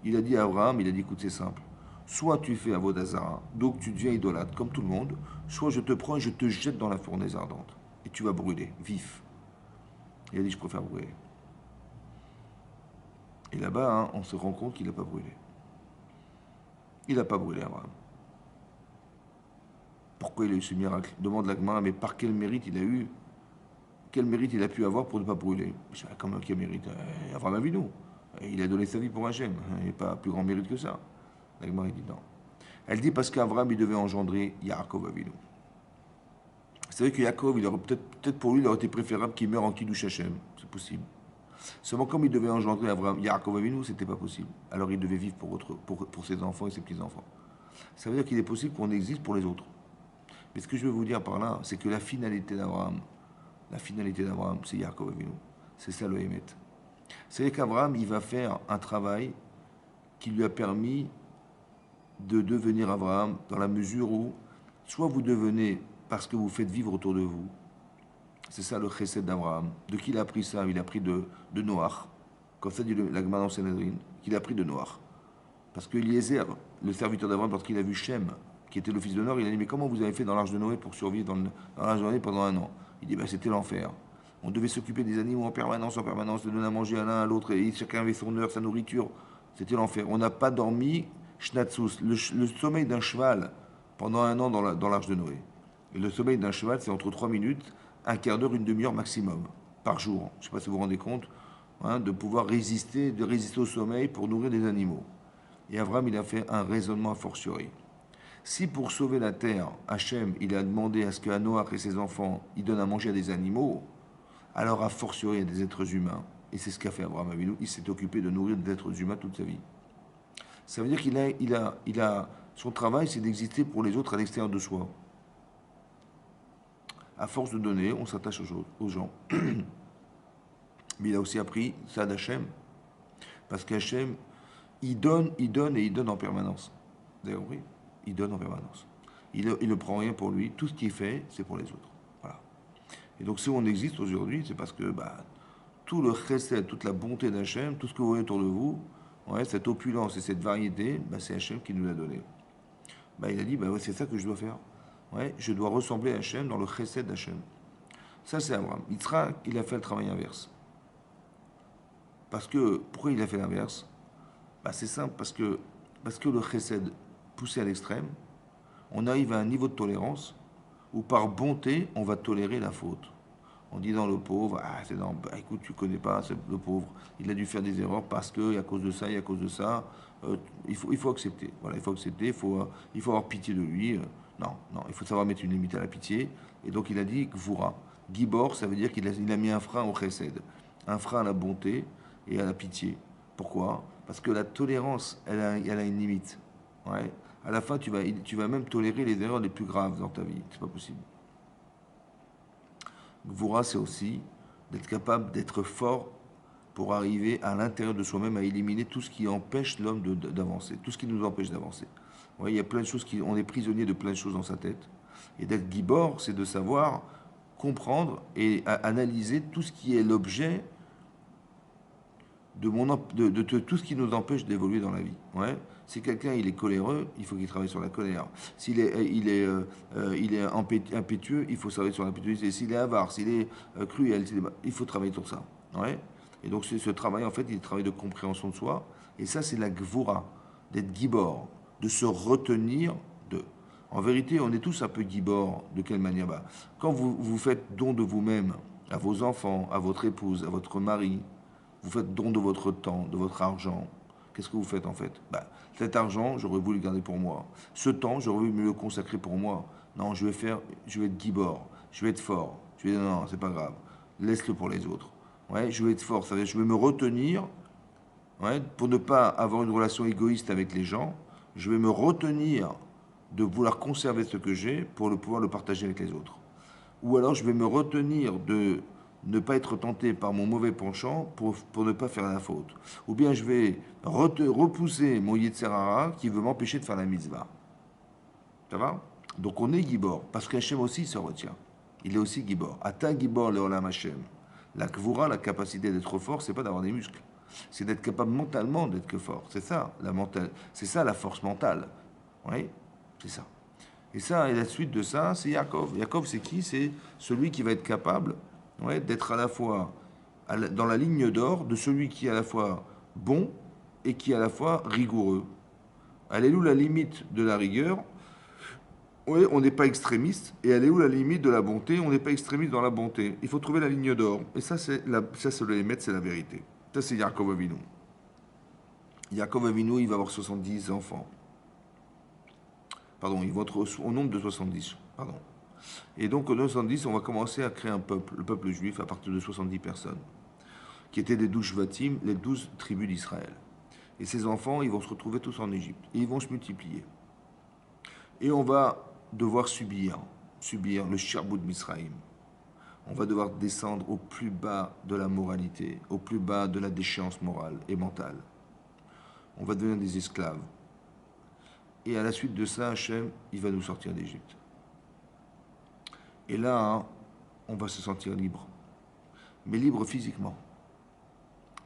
il a dit à Abraham, il a dit, écoute, c'est simple. Soit tu fais Avodazara, donc tu deviens idolâtre, comme tout le monde, soit je te prends et je te jette dans la fournaise ardente. Et tu vas brûler, vif. Il a dit, je préfère brûler. Et là-bas, hein, on se rend compte qu'il n'a pas brûlé. Il n'a pas brûlé, Abraham. Pourquoi il a eu ce miracle? Demande l'Agma, mais par quel mérite il a eu? Quel mérite il a pu avoir pour ne pas brûler? Comme quel mérite? Abraham Avinu. Il a donné sa vie pour Hachem. Il n'y a pas plus grand mérite que ça. L'Agma, dit non. Elle dit parce qu'Abraham, il devait engendrer Yaakov Avinu. Vous savez que Yaakov, il aurait peut-être pour lui, il aurait été préférable qu'il meure en Kiddush Hachem. C'est possible. Seulement, comme il devait engendrer Abraham, Yaakov Avinu, c'était pas possible. Alors il devait vivre pour ses enfants et ses petits-enfants. Ça veut dire qu'il est possible qu'on existe pour les autres. Mais ce que je veux vous dire par là, c'est que la finalité d'Abraham, c'est Yaakov Avinu. C'est ça le Hémet. C'est qu'Abraham, il va faire un travail qui lui a permis de devenir Abraham dans la mesure où, soit vous devenez parce que vous faites vivre autour de vous, c'est ça le chesed d'Abraham. De qui il a appris ça? Il a appris de Noach. Comme ça dit la Gemara dans Sanhedrin, qu'il a appris de Noach. Parce que Eliezer, le serviteur d'Abraham, lorsqu'il a vu Shem, qui était le fils de Noach, il a dit, mais comment vous avez fait dans l'arche de Noé pour survivre dans l'arche de Noé pendant un an? Il dit, ben, c'était l'enfer. On devait s'occuper des animaux en permanence, de donner à manger à l'un à l'autre, et chacun avait son heure, sa nourriture. C'était l'enfer. On n'a pas dormi, Shnatsus, le sommeil d'un cheval pendant un an dans l'arche de Noé. Et le sommeil d'un cheval, c'est entre 3 minutes, un quart d'heure, une demi-heure maximum, par jour. Je ne sais pas si vous vous rendez compte, hein, de pouvoir résister au sommeil pour nourrir des animaux. Et Abraham, il a fait un raisonnement a fortiori. Si pour sauver la terre, Hachem, il a demandé à ce que Noach et ses enfants, ils donnent à manger à des animaux, alors a fortiori à des êtres humains. Et c'est ce qu'a fait Abraham Avinu. Il s'est occupé de nourrir des êtres humains toute sa vie. Ça veut dire son travail, c'est d'exister pour les autres à l'extérieur de soi. À force de donner, on s'attache aux gens. Mais il a aussi appris ça d'Hachem. Parce qu'Hachem, il donne et il donne en permanence. Vous avez compris? Il donne en permanence. Il ne prend rien pour lui. Tout ce qu'il fait, c'est pour les autres. Voilà. Et donc, si on existe aujourd'hui, c'est parce que tout le chesed, toute la bonté d'Hachem, tout ce que vous voyez autour de vous, ouais, cette opulence et cette variété, c'est Hachem qui nous l'a donné. Il a dit, ouais, c'est ça que je dois faire. Ouais, je dois ressembler à Hachem dans le chesed d'Hachem. Ça, c'est Abraham. Yitzhak, il a fait le travail inverse. Pourquoi il a fait l'inverse? C'est simple, parce que le chesed poussé à l'extrême, on arrive à un niveau de tolérance où par bonté, on va tolérer la faute. On dit dans le pauvre, écoute, tu connais pas, c'est le pauvre, il a dû faire des erreurs parce que, à cause de ça, et à cause de ça, il faut accepter. Voilà, il faut accepter, il faut avoir pitié de lui. Non, il faut savoir mettre une limite à la pitié. Et donc il a dit Gvura. Gibor, ça veut dire qu'il a mis un frein au chesed, un frein à la bonté et à la pitié. Pourquoi? Parce que la tolérance, elle a une limite. Ouais. À la fin, tu vas même tolérer les erreurs les plus graves dans ta vie. C'est pas possible. Gvura, c'est aussi d'être capable d'être fort pour arriver à l'intérieur de soi-même à éliminer tout ce qui empêche l'homme d'avancer, tout ce qui nous empêche d'avancer. Ouais, il y a plein de choses on est prisonnier de plein de choses dans sa tête. Et d'être gibor, c'est de savoir comprendre et analyser tout ce qui est l'objet de tout ce qui nous empêche d'évoluer dans la vie. Ouais. Si quelqu'un il est coléreux, il faut qu'il travaille sur la colère. S'il est impétueux, il faut travailler sur l'impétuosité. S'il est avare, s'il est cruel, il faut travailler sur ça. Ouais. Et donc ce travail, en fait, il est un travail de compréhension de soi. Et ça, c'est la gvura, d'être gibor, de se retenir de. En vérité, on est tous un peu gibor. De quelle manière? Quand vous faites don de vous-même à vos enfants, à votre épouse, à votre mari, vous faites don de votre temps, de votre argent. Qu'est-ce que vous faites en fait? Cet argent, j'aurais voulu le garder pour moi. Ce temps, j'aurais voulu me le consacrer pour moi. Non, je vais être gibor, je vais être fort. Je vais dire non, c'est pas grave. Laisse-le pour les autres. Ouais, je vais être fort, ça veut dire je vais me retenir, ouais, pour ne pas avoir une relation égoïste avec les gens. Je vais me retenir de vouloir conserver ce que j'ai pour pouvoir le partager avec les autres. Ou alors je vais me retenir de ne pas être tenté par mon mauvais penchant pour ne pas faire la faute. Ou bien je vais repousser mon Yetzerara qui veut m'empêcher de faire la mitzvah. Ça va? Donc on est Gibor, parce qu'Hachem aussi se retient. Il est aussi Gibor. Ata Gibor Leolam Hachem. La Kvura, la capacité d'être fort, c'est pas d'avoir des muscles. C'est d'être capable mentalement d'être que fort. C'est ça, c'est ça la force mentale. Oui, c'est ça. Et ça, et la suite de ça, c'est Yaakov. Yaakov, c'est qui? C'est celui qui va être capable, ouais, d'être à la fois dans la ligne d'or de celui qui est à la fois bon et qui est à la fois rigoureux. Elle est où la limite de la rigueur? Oui, on n'est pas extrémiste. Et elle est où la limite de la bonté? On n'est pas extrémiste dans la bonté. Il faut trouver la ligne d'or. Et ça, c'est le Hémet, c'est la vérité. Ça, c'est Yaakov Avinu. Yaakov Avinu, il va avoir 70 enfants. Pardon, ils vont être au nombre de 70. Pardon. Et donc, en 70, on va commencer à créer un peuple, le peuple juif, à partir de 70 personnes, qui étaient des 12 Shvatim, les 12 tribus d'Israël. Et ces enfants, ils vont se retrouver tous en Égypte. Et ils vont se multiplier. Et on va devoir subir le Sharbut Misraïm. On va devoir descendre au plus bas de la moralité, au plus bas de la déchéance morale et mentale. On va devenir des esclaves. Et à la suite de ça, Hachem, il va nous sortir d'Égypte. Et là, hein, on va se sentir libre. Mais libre physiquement.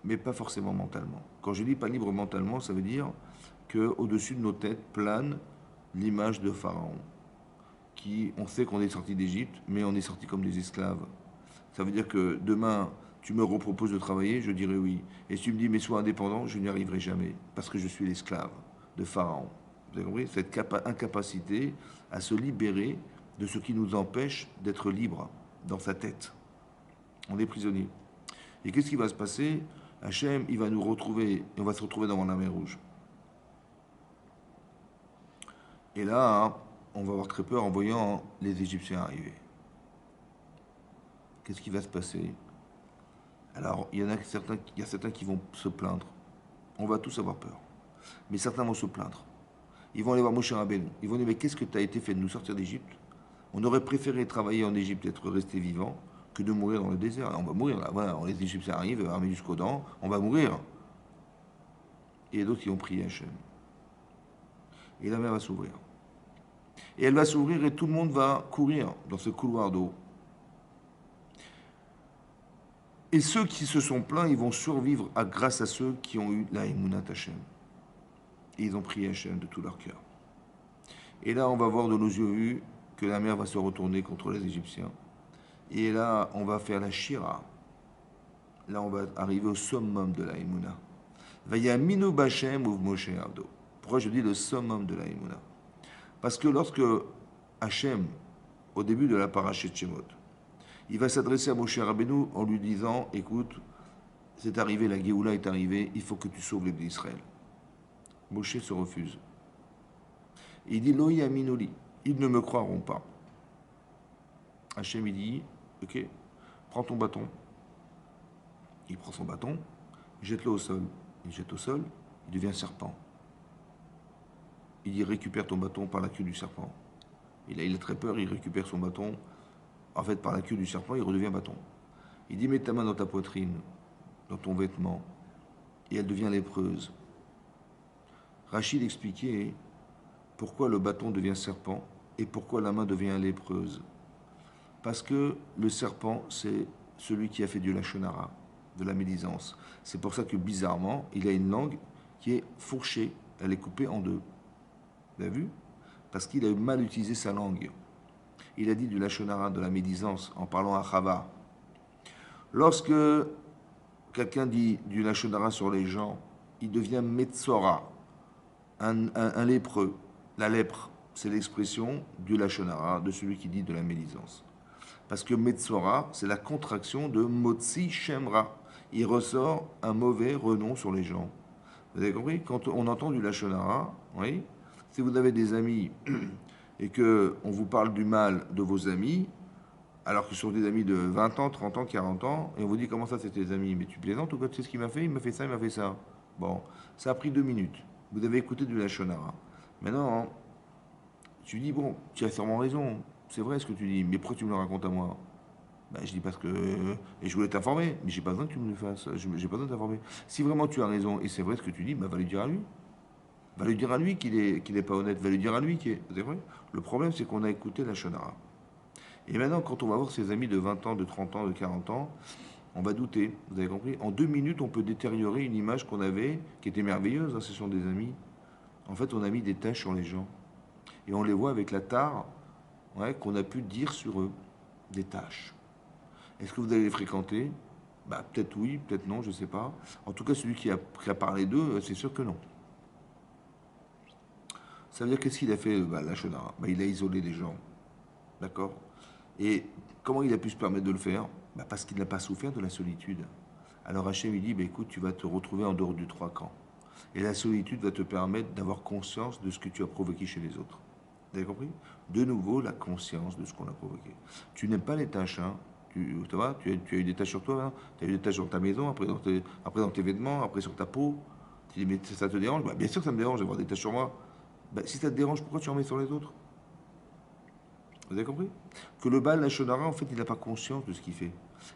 Mais pas forcément mentalement. Quand je dis pas libre mentalement, ça veut dire qu'au-dessus de nos têtes plane l'image de Pharaon. On sait qu'on est sorti d'Égypte, mais on est sorti comme des esclaves. Ça veut dire que demain, tu me reproposes de travailler, je dirai oui. Et si tu me dis, mais sois indépendant, je n'y arriverai jamais. Parce que je suis l'esclave de Pharaon. Vous avez compris? Cette incapacité à se libérer de ce qui nous empêche d'être libre dans sa tête. On est prisonnier. Et qu'est-ce qui va se passer? Hachem, il va nous retrouver, et on va se retrouver dans la mer Rouge. Et là, hein, on va avoir très peur en voyant les Égyptiens arriver. Qu'est-ce qui va se passer? Alors, il y a certains qui vont se plaindre. On va tous avoir peur. Mais certains vont se plaindre. Ils vont aller voir Moshe Rabbeinu. Ils vont dire, mais qu'est-ce que tu as été fait de nous sortir d'Égypte? On aurait préféré travailler en Égypte et être resté vivant que de mourir dans le désert. On va mourir là. Voilà, les Égyptiens arrivent, armés jusqu'aux dents. On va mourir. Et il y a d'autres qui ont prié Hachem. Et la mer va s'ouvrir. Et elle va s'ouvrir et tout le monde va courir dans ce couloir d'eau. Et ceux qui se sont plaints, ils vont survivre grâce à ceux qui ont eu la Emunat Hachem. Et ils ont prié Hachem de tout leur cœur. Et là, on va voir de nos yeux vus que la mer va se retourner contre les Égyptiens. Et là, on va faire la Shira. Là, on va arriver au summum de la Emunah. Vayaminu Bachem ou Moshe Abdo. Pourquoi je dis le summum de la Emunah? Parce que lorsque Hachem, au début de la parashat Shemot, il va s'adresser à Moshe Rabbeinu en lui disant, écoute, c'est arrivé, la Géoula est arrivée, il faut que tu sauves les d'Israël. Moshe se refuse. Il dit, Lo yaminoli, ils ne me croiront pas. Hachem, il dit, ok, prends ton bâton. Il prend son bâton, jette-le au sol. Il jette au sol, il devient serpent. Il dit, récupère ton bâton par la queue du serpent. Il a très peur, il récupère son bâton. En fait, par la queue du serpent, il redevient bâton. Il dit, mets ta main dans ta poitrine, dans ton vêtement, et elle devient lépreuse. Rachid expliquait pourquoi le bâton devient serpent et pourquoi la main devient lépreuse. Parce que le serpent, c'est celui qui a fait du lachonara, de la médisance. C'est pour ça que bizarrement, il a une langue qui est fourchée, elle est coupée en deux. Vous avez vu? Parce qu'il a mal utilisé sa langue. Il a dit du lachon hara, de la médisance, en parlant à Chava. Lorsque quelqu'un dit du lachon hara sur les gens, il devient metzora, un lépreux. La lèpre, c'est l'expression du lachon hara, de celui qui dit de la médisance. Parce que metzora, c'est la contraction de motzi shemra. Il ressort un mauvais renom sur les gens. Vous avez compris? Quand on entend du lachon hara, oui, si vous avez des amis et que on vous parle du mal de vos amis, alors que ce sont des amis de 20 ans, 30 ans, 40 ans, et on vous dit comment ça c'est tes amis, mais tu plaisantes ou quoi? Tu sais ce qu'il m'a fait? Il m'a fait ça, il m'a fait ça. Bon, ça a pris 2 minutes. Vous avez écouté du lachon hara. Maintenant, tu dis, bon, tu as sûrement raison, c'est vrai ce que tu dis, mais pourquoi tu me le racontes à moi? Ben, je dis parce que. Et je voulais t'informer, mais j'ai pas besoin que tu me le fasses. J'ai pas besoin de t'informer. Si vraiment tu as raison et c'est vrai ce que tu dis, ben, va lui dire à lui. Va lui dire à lui qu'il est pas honnête. Va lui dire à lui qu'il est. C'est vrai. Le problème, c'est qu'on a écouté la Shonara. Et maintenant, quand on va voir ses amis de 20 ans, de 30 ans, de 40 ans, on va douter. Vous avez compris? En 2 minutes, on peut détériorer une image qu'on avait, qui était merveilleuse. Hein, ce sont des amis. En fait, on a mis des taches sur les gens. Et on les voit avec la tare, ouais, qu'on a pu dire sur eux. Des taches. Est-ce que vous allez les fréquenter? Bah, peut-être oui, peut-être non, je ne sais pas. En tout cas, celui qui a parlé d'eux, c'est sûr que non. Ça veut dire qu'est-ce qu'il a fait, la Shonara? Bah, il a isolé les gens. D'accord? Et comment il a pu se permettre de le faire? Bah, parce qu'il n'a pas souffert de la solitude. Alors Hachem, il dit, bah, écoute, tu vas te retrouver en dehors du trois camps. Et la solitude va te permettre d'avoir conscience de ce que tu as provoqué chez les autres. Vous avez compris? De nouveau, la conscience de ce qu'on a provoqué. Tu n'aimes pas les tâches, hein? Tu vois, tu as eu des taches sur toi, hein, tu as eu des taches dans ta maison, après dans tes vêtements, après sur ta peau. Tu dis, mais ça te dérange? Bah, bien sûr que ça me dérange d'avoir des taches sur moi. Bah, si ça te dérange, pourquoi tu en mets sur les autres? Vous avez compris? Que le Baal Lachon Hara, en fait, il n'a pas conscience de ce qu'il fait.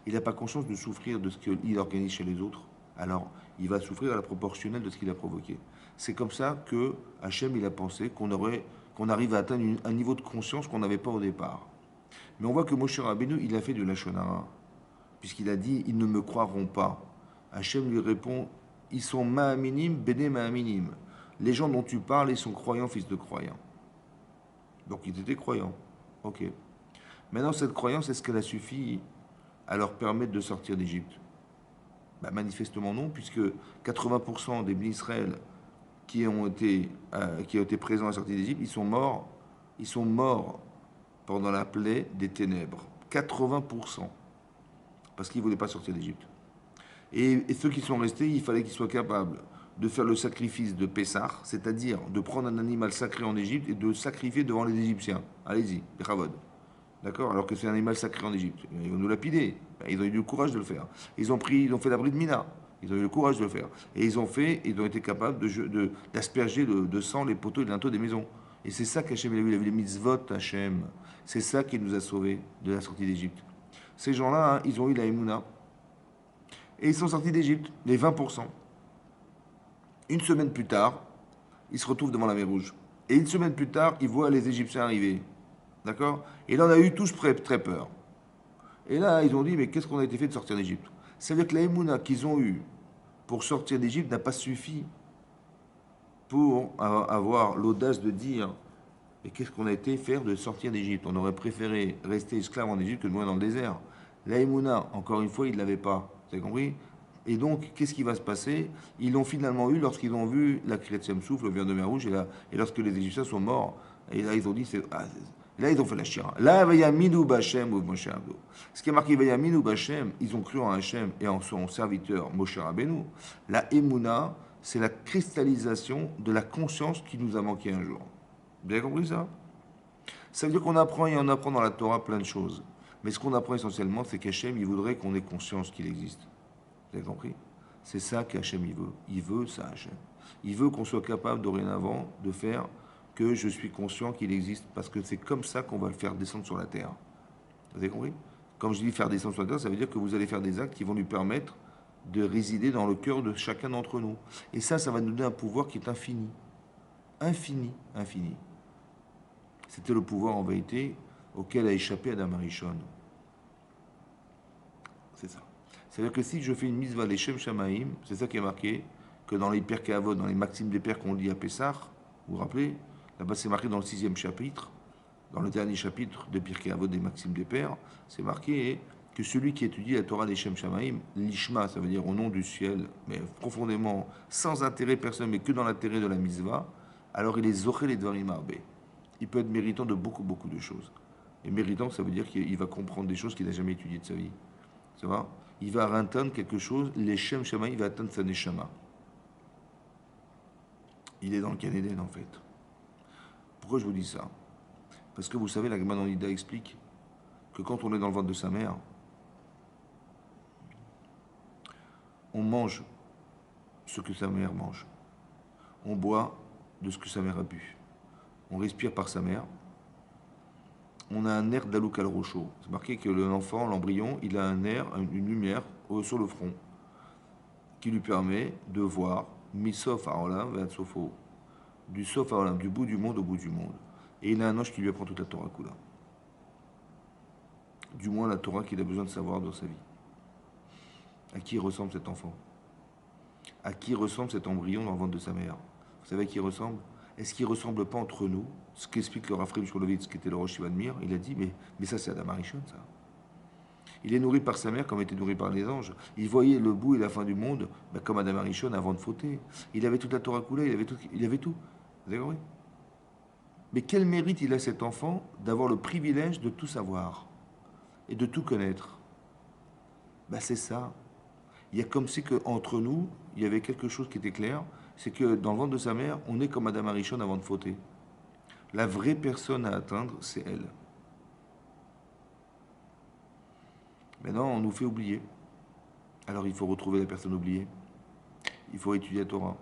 Il n'a pas conscience de souffrir de ce qu'il organise chez les autres. Alors, il va souffrir à la proportionnelle de ce qu'il a provoqué. C'est comme ça que Hachem, il a pensé qu'on arrive à atteindre un niveau de conscience qu'on n'avait pas au départ. Mais on voit que Moshe Rabbeinu, il a fait de lachon hara, puisqu'il a dit, ils ne me croiront pas. Hachem lui répond, ils sont ma'aminim, béné ma'aminim. Les gens dont tu parles, ils sont croyants, fils de croyants. Donc ils étaient croyants. Ok. Maintenant, cette croyance, est-ce qu'elle a suffi à leur permettre de sortir d'Égypte? Bah, manifestement non, puisque 80% des Israël qui ont été présents à la sortie d'Égypte, ils sont morts pendant la plaie des ténèbres. 80%. Parce qu'ils ne voulaient pas sortir d'Égypte. Et ceux qui sont restés, il fallait qu'ils soient capables de faire le sacrifice de Pessah, c'est-à-dire de prendre un animal sacré en Égypte et de le sacrifier devant les Égyptiens. Allez-y, Bechavod. D'accord? Alors que c'est un animal sacré en Égypte. Ils vont nous lapider. Ils ont eu le courage de le faire. Ils ont fait la bride Mina. Ils ont eu le courage de le faire. Et ils ont été capables d'asperger de sang les poteaux et les linteaux des maisons. Et c'est ça qu'Hachem, il a vu les mitzvot Hachem. C'est ça qui nous a sauvés de la sortie d'Égypte. Ces gens-là, hein, ils ont eu la Emouna. Et ils sont sortis d'Égypte, les 20%. Une semaine plus tard, ils se retrouvent devant la mer Rouge. Et une semaine plus tard, ils voient les Égyptiens arriver. D'accord? Et là, on a eu tous très peur. Et là, ils ont dit, mais qu'est-ce qu'on a été fait de sortir d'Égypte? C'est-à-dire que la Emouna qu'ils ont eue pour sortir d'Égypte n'a pas suffi pour avoir l'audace de dire, mais qu'est-ce qu'on a été faire de sortir d'Égypte? On aurait préféré rester esclave en Égypte que de mourir dans le désert. La Emouna, encore une fois, ils ne l'avaient pas. Vous avez compris? Et donc, qu'est-ce qui va se passer? Ils l'ont finalement eu lorsqu'ils ont vu la Kriyat Souffle, le verre de mer rouge, et lorsque les Égyptiens sont morts. Et là, ils ont dit, là, ils ont fait la chira. Là, Vayaminu Bachem ou Moshe Rabbeinu. Ce qui est marqué Vayaminu Bachem, ils ont cru en Hachem et en son serviteur Moshe Rabbeinu. La Emouna, c'est la cristallisation de la conscience qui nous a manqué un jour. Vous avez compris ça? Ça veut dire qu'on apprend et on apprend dans la Torah plein de choses. Mais ce qu'on apprend essentiellement, c'est qu'Hachem, il voudrait qu'on ait conscience qu'il existe. Vous avez compris? C'est ça qu'Hachem, il veut. Il veut ça, Hachem. Il veut qu'on soit capable, dorénavant, de faire que je suis conscient qu'il existe. Parce que c'est comme ça qu'on va le faire descendre sur la terre. Vous avez compris? Quand je dis faire descendre sur la terre, ça veut dire que vous allez faire des actes qui vont lui permettre de résider dans le cœur de chacun d'entre nous. Et ça va nous donner un pouvoir qui est infini. Infini, infini. C'était le pouvoir, en vérité, auquel a échappé Adam Arishon. C'est ça. C'est-à-dire que si je fais une mitzvah les Shem Shamaim, c'est ça qui est marqué, que dans les Pirkei Avot, dans les maximes des pères qu'on lit à Pessah, vous vous rappelez, là-bas c'est marqué dans le 6e chapitre, dans le dernier chapitre de Pirkei Avot des maximes des pères, c'est marqué que celui qui étudie la Torah des Shem Shamaim, l'Ishma, ça veut dire au nom du ciel, mais profondément, sans intérêt personnel, mais que dans l'intérêt de la mitzvah, alors il est Zoché les Dvarim Arbe. Il peut être méritant de beaucoup, beaucoup de choses. Et méritant, ça veut dire qu'il va comprendre des choses qu'il n'a jamais étudiées de sa vie. Ça va? Il va atteindre quelque chose, les Shem Shamaim, il va atteindre sa Neshama. Il est dans le Gan Eden, en fait. Pourquoi je vous dis ça? Parce que vous savez, la Gemara dans Nida explique que quand on est dans le ventre de sa mère, on mange ce que sa mère mange. On boit de ce que sa mère a bu. On respire par sa mère. On a un nerf d'Alouk al Rocho. C'est marqué que l'enfant, l'embryon, il a un nerf, une lumière sur le front qui lui permet de voir Misof Haolam Ve'ad Sofo, du Sof Haolam, du bout du monde au bout du monde. Et il a un ange qui lui apprend toute la Torah Kula. Du moins la Torah qu'il a besoin de savoir dans sa vie. À qui ressemble cet enfant? À qui ressemble cet embryon dans le ventre de sa mère? Vous savez à qui il ressemble? Est-ce qu'il ne ressemble pas entre nous? Ce qu'explique le Raphaël Shmulevitz, qui était le Rosh Mir, il a dit, mais ça c'est Adam Arishon, ça. Il est nourri par sa mère comme était nourri par les anges. Il voyait le bout et la fin du monde comme Adam Arishon avant de fauter. Il avait toute la Torah Kula, il avait tout. Vous avez compris? Mais quel mérite il a cet enfant d'avoir le privilège de tout savoir et de tout connaître? C'est ça. Il y a comme si qu'entre nous, il y avait quelque chose qui était clair, c'est que dans le ventre de sa mère, on est comme Adam Arishon avant de fauter. La vraie personne à atteindre, c'est elle. Maintenant, on nous fait oublier. Alors il faut retrouver la personne oubliée. Il faut étudier la Torah.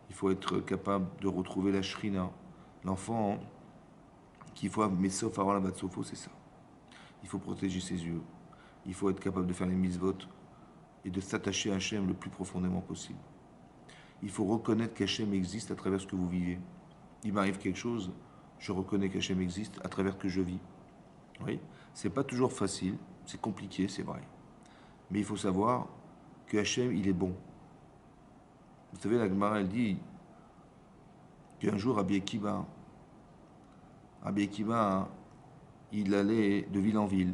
Il faut être capable de retrouver la Shrina. L'enfant qu'il faut, mais sauf avant la Batsofo, c'est ça. Il faut protéger ses yeux. Il faut être capable de faire les mitzvot et de s'attacher à Hachem le plus profondément possible. Il faut reconnaître qu'Hachem existe à travers ce que vous vivez. Il m'arrive quelque chose, je reconnais qu'Hachem existe à travers ce que je vis. Oui, c'est pas toujours facile, c'est compliqué, c'est vrai. Mais il faut savoir que Hachem, il est bon. Vous savez, la Gemara, elle dit qu'un jour, Rabbi Akiva, il allait de ville en ville,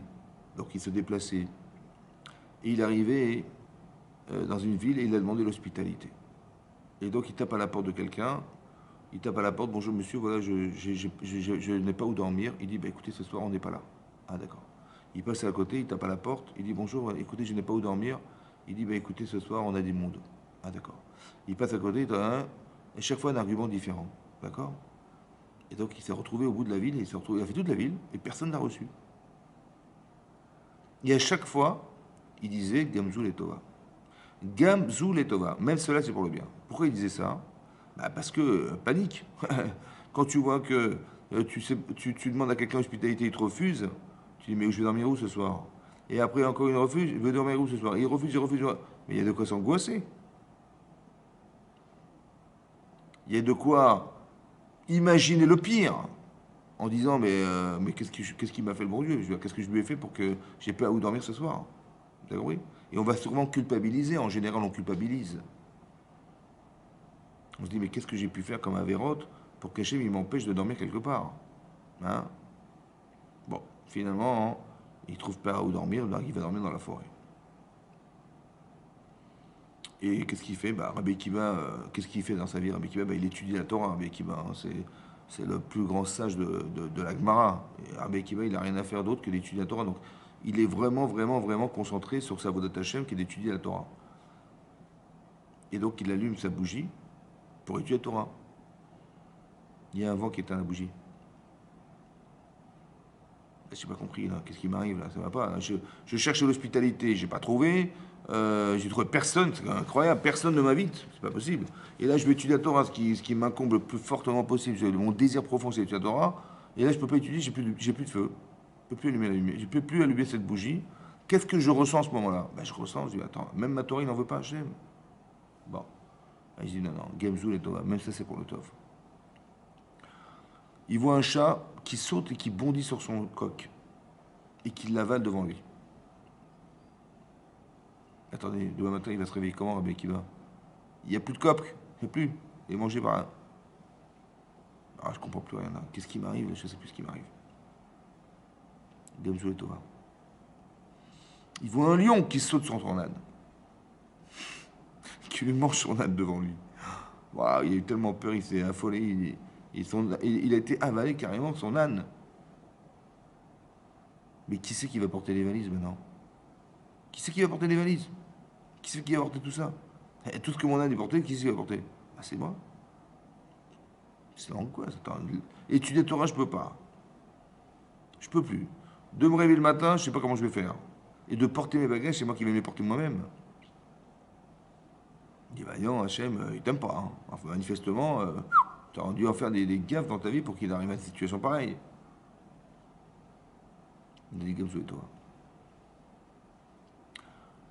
donc il se déplaçait. Et il arrivait dans une ville et il a demandé l'hospitalité. Et donc il tape à la porte de quelqu'un, il tape à la porte, bonjour monsieur, voilà, je n'ai pas où dormir. Il dit, écoutez, ce soir on n'est pas là. Ah d'accord. Il passe à côté, il tape à la porte, il dit, bonjour, écoutez, je n'ai pas où dormir. Il dit, écoutez, ce soir on a des mondes. Ah d'accord. Il passe à côté, et chaque fois un argument différent. D'accord? Et donc il s'est retrouvé au bout de la ville, il a fait toute la ville, et personne ne l'a reçu. Et à chaque fois, il disait Gamzou les Tova. Gamzou les Tova. Même cela, c'est pour le bien. Pourquoi il disait ça? Parce que panique. Quand tu vois que tu demandes à quelqu'un hospitalité, il te refuse, tu dis mais je vais dormir où ce soir? Et après encore il refuse, je vais dormir où ce soir? Il refuse. Mais il y a de quoi s'angoisser. Il y a de quoi imaginer le pire en disant mais qu'est-ce qui m'a fait le bon Dieu? Qu'est-ce que je lui ai fait pour que j'ai pas où dormir ce soir? Vous avez compris? Et on va sûrement culpabiliser. En général, on culpabilise. On se dit, mais qu'est-ce que j'ai pu faire comme Avérote pour qu'Hachem il m'empêche de dormir quelque part? Hein? Bon, finalement, il ne trouve pas où dormir, donc il va dormir dans la forêt. Et qu'est-ce qu'il fait? Rabbi Akiva, qu'est-ce qu'il fait dans sa vie? Rabbi Akiva, il étudie la Torah, Rabbi Akiva. C'est le plus grand sage de la Gemara. Et Rabbi Akiva, il n'a rien à faire d'autre que d'étudier la Torah. Donc, il est vraiment, vraiment, vraiment concentré sur sa Vodat Hashem qui est d'étudier la Torah. Et donc, il allume sa bougie pour étudier la Torah. Il y a un vent qui éteint la bougie. Je n'ai pas compris, là. Qu'est-ce qui m'arrive, là? Ça va pas. Je cherche l'hospitalité, j'ai pas trouvé. J'ai trouvé personne, c'est incroyable, personne ne m'invite, c'est pas possible. Et là, je vais étudier la Torah, ce qui m'incombe le plus fortement possible. Mon désir profond, c'est d'étudier la Torah. Et là, je peux pas étudier, j'ai plus de feu. Je peux plus allumer la lumière, je peux plus allumer cette bougie. Qu'est-ce que je ressens en ce moment-là? Je ressens, je dis, attends, même ma Torah, il n'en veut pas, Hachem. Bon. Je dis, non, Gamzou et Tova, même ça, c'est pour le Tov. Il voit un chat qui saute et qui bondit sur son coq et qui l'avale devant lui. Attendez, demain matin, il va se réveiller comment, Rabbi Akiva? Il n'y a plus de coq, il n'y a plus. Il est mangé par un. Ah, je comprends plus rien là. Qu'est-ce qui m'arrive? Je sais plus ce qui m'arrive. Gamzou et Tova. Il voit un lion qui saute sur son âne. Qui lui mange son âne devant lui. Waouh, il a eu tellement peur, il s'est affolé. Il a été avalé carrément de son âne. Mais qui c'est qui va porter les valises maintenant? Qui c'est qui va porter les valises? Qui c'est qui va porter tout ça? Et tout ce que mon âne est porté, qui c'est qui va porter? Ah, c'est moi. C'est en quoi? Étudier Torah, je peux pas. Je peux plus. De me réveiller le matin, je sais pas comment je vais faire. Et de porter mes bagages, c'est moi qui vais me les porter moi-même. Il dit, bah non, Hachem, il t'aime pas. Hein. Enfin, manifestement, tu as dû en faire des gaffes dans ta vie pour qu'il arrive à une situation pareille. Il a dit, Gamzou et toi.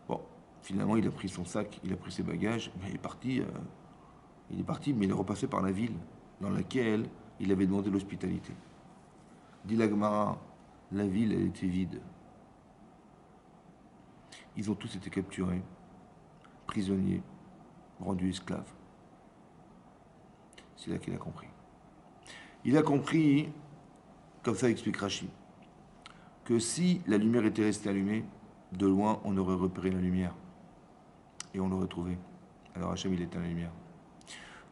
Bon, finalement, il a pris son sac, il a pris ses bagages, mais il est parti. Il est parti, mais il est repassé par la ville dans laquelle il avait demandé l'hospitalité. Dit la Gemara, la ville, elle était vide. Ils ont tous été capturés, prisonniers, rendus esclaves. C'est là qu'il a compris. Il a compris, comme ça explique Rashi, que si la lumière était restée allumée, de loin, on aurait repéré la lumière. Et on l'aurait trouvée. Alors Hachem, il éteint la lumière.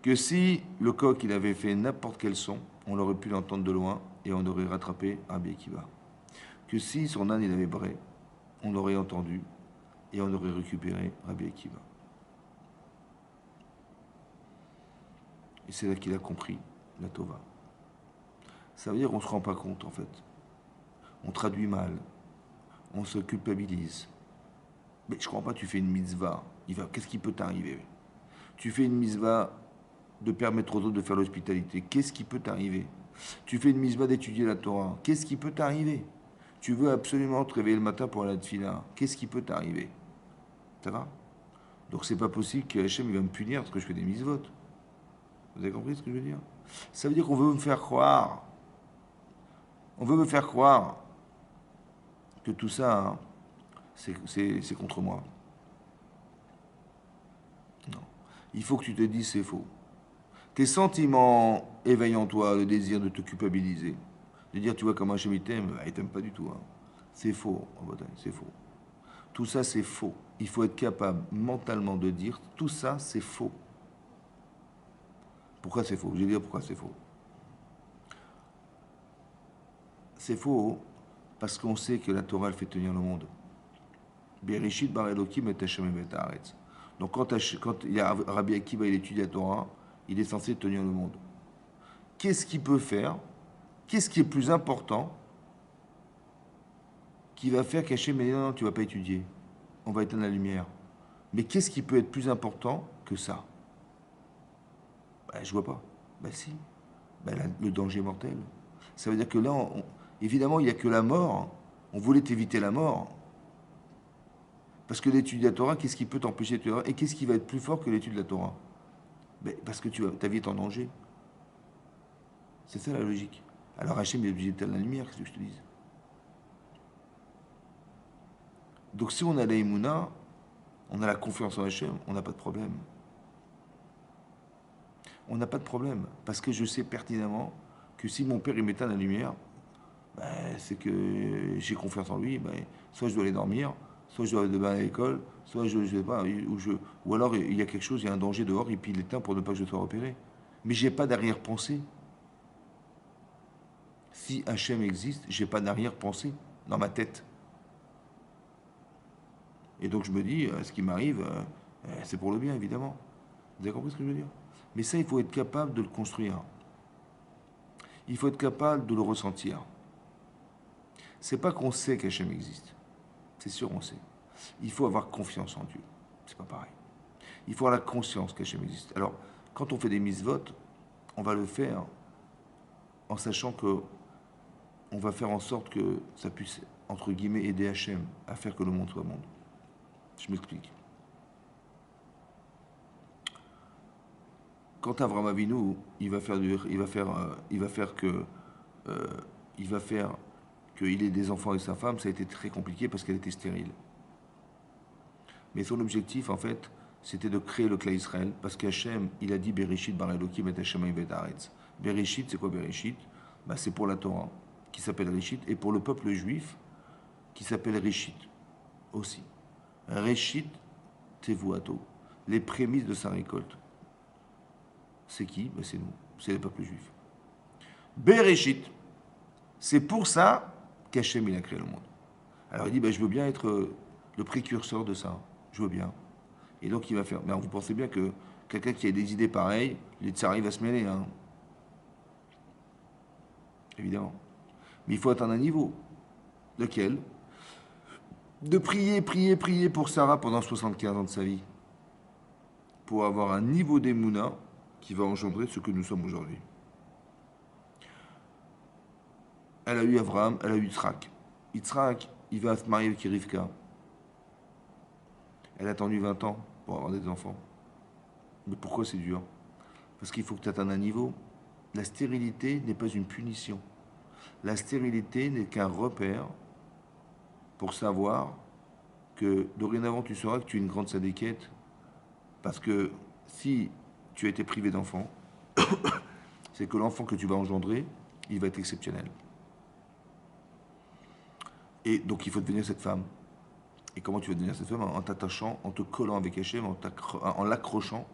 Que si le coq, il avait fait n'importe quel son, on aurait pu l'entendre de loin et on aurait rattrapé Rabbi Akiva. Que si son âne, il avait bré, on l'aurait entendu et on aurait récupéré Rabbi Akiva. Et c'est là qu'il a compris la Tova. Ça veut dire qu'on ne se rend pas compte, en fait. On traduit mal. On se culpabilise. Mais je ne crois pas, tu fais une mitzvah. Qu'est-ce qui peut t'arriver? Tu fais une mitzvah de permettre aux autres de faire l'hospitalité. Qu'est-ce qui peut t'arriver? Tu fais une mitzvah d'étudier la Torah. Qu'est-ce qui peut t'arriver? Tu veux absolument te réveiller le matin pour aller à la tefila. Qu'est-ce qui peut t'arriver? Ça va? Donc c'est pas possible que Hachem il va me punir parce que je fais des mitzvot. Vous avez compris ce que je veux dire? Ça veut dire qu'on veut me faire croire. On veut me faire croire que tout ça, hein, c'est contre moi. Non. Il faut que tu te dises c'est faux. Tes sentiments éveillent en toi le désir de te culpabiliser. De dire, tu vois, comment Hachem il t'aime pas du tout. Hein. C'est faux, en Bretagne, c'est faux. Tout ça, c'est faux. Il faut être capable mentalement de dire, tout ça, c'est faux. Pourquoi c'est faux? Je vais dire pourquoi c'est faux. C'est faux parce qu'on sait que la Torah, elle fait tenir le monde. Bereshit bar Elokim et Hashem et Haaretz. Donc quand il y a Rabbi Akiva, il étudie la Torah, il est censé tenir le monde. Qu'est-ce qu'il peut faire? Qu'est-ce qui est plus important qui va faire qu'Hachem me dit non, tu ne vas pas étudier. On va éteindre la lumière. Mais qu'est-ce qui peut être plus important que ça? Je vois pas. Si. Le danger mortel. Ça veut dire que là, évidemment, il n'y a que la mort. On voulait éviter la mort. Parce que l'étude de la Torah, qu'est-ce qui peut t'empêcher de Torah? Et qu'est-ce qui va être plus fort que l'étude de la Torah? Parce que ta vie est en danger. C'est ça la logique. Alors Hachem est obligé d'éteindre la lumière, qu'est-ce que je te dis? Donc si on a la Emouna, on a la confiance en Hachem, on n'a pas de problème. On n'a pas de problème. Parce que je sais pertinemment que si mon père il m'éteint la lumière, c'est que j'ai confiance en lui. Soit je dois aller dormir, soit je dois aller à l'école, soit je ne sais pas, ou alors il y a quelque chose, il y a un danger dehors, et puis il éteint pour ne pas que je sois repéré. Mais j'ai pas d'arrière-pensée. Si Hachem existe, j'ai pas d'arrière-pensée dans ma tête. Et donc je me dis, ce qui m'arrive, c'est pour le bien, évidemment. Vous avez compris ce que je veux dire? Mais ça, il faut être capable de le construire. Il faut être capable de le ressentir. C'est pas qu'on sait qu'Hachem existe. C'est sûr, on sait. Il faut avoir confiance en Dieu. C'est pas pareil. Il faut avoir la conscience qu'Hachem existe. Alors, quand on fait des mitzvot, on va le faire en sachant que on va faire en sorte que ça puisse, entre guillemets, aider Hachem à faire que le monde soit monde. Je m'explique. Quand Avraham Avinu, il va faire qu'il ait des enfants avec sa femme, ça a été très compliqué parce qu'elle était stérile. Mais son objectif, en fait, c'était de créer le clan Israël, parce qu'Hachem, il a dit Bereshit bar Elokim et Hashem et Aretz. Bereshit, c'est quoi Bereshit? Bah, c'est pour la Torah, qui s'appelle Rishit, et pour le peuple juif, qui s'appelle Rishit aussi. Rishit Tevuato, les prémices de sa récolte. C'est qui? Ben, c'est nous, c'est le peuple juif. Bereshit, c'est pour ça qu'Hachem il a créé le monde. Alors il dit, ben, je veux bien être le précurseur de ça, je veux bien. Et donc il va faire. Mais vous pensez bien que quelqu'un qui a des idées pareilles, les tsaris va se mêler, hein. Évidemment. Mais il faut atteindre un niveau. Lequel? De prier, prier, prier pour Sarah pendant 75 ans de sa vie. Pour avoir un niveau d'émouna qui va engendrer ce que nous sommes aujourd'hui. Elle a eu Abraham, elle a eu Yitzhak. Yitzhak, il va se marier avec Rivka. Elle a attendu 20 ans pour avoir des enfants. Mais pourquoi c'est dur? Parce qu'il faut que tu atteignes un niveau. La stérilité n'est pas une punition. La stérilité n'est qu'un repère pour savoir que dorénavant tu sauras que tu es une grande sadéquette. Parce que si tu as été privé d'enfant, c'est que l'enfant que tu vas engendrer, il va être exceptionnel. Et donc il faut devenir cette femme. Et comment tu vas devenir cette femme? En t'attachant, en te collant avec Hachem, en l'accrochant,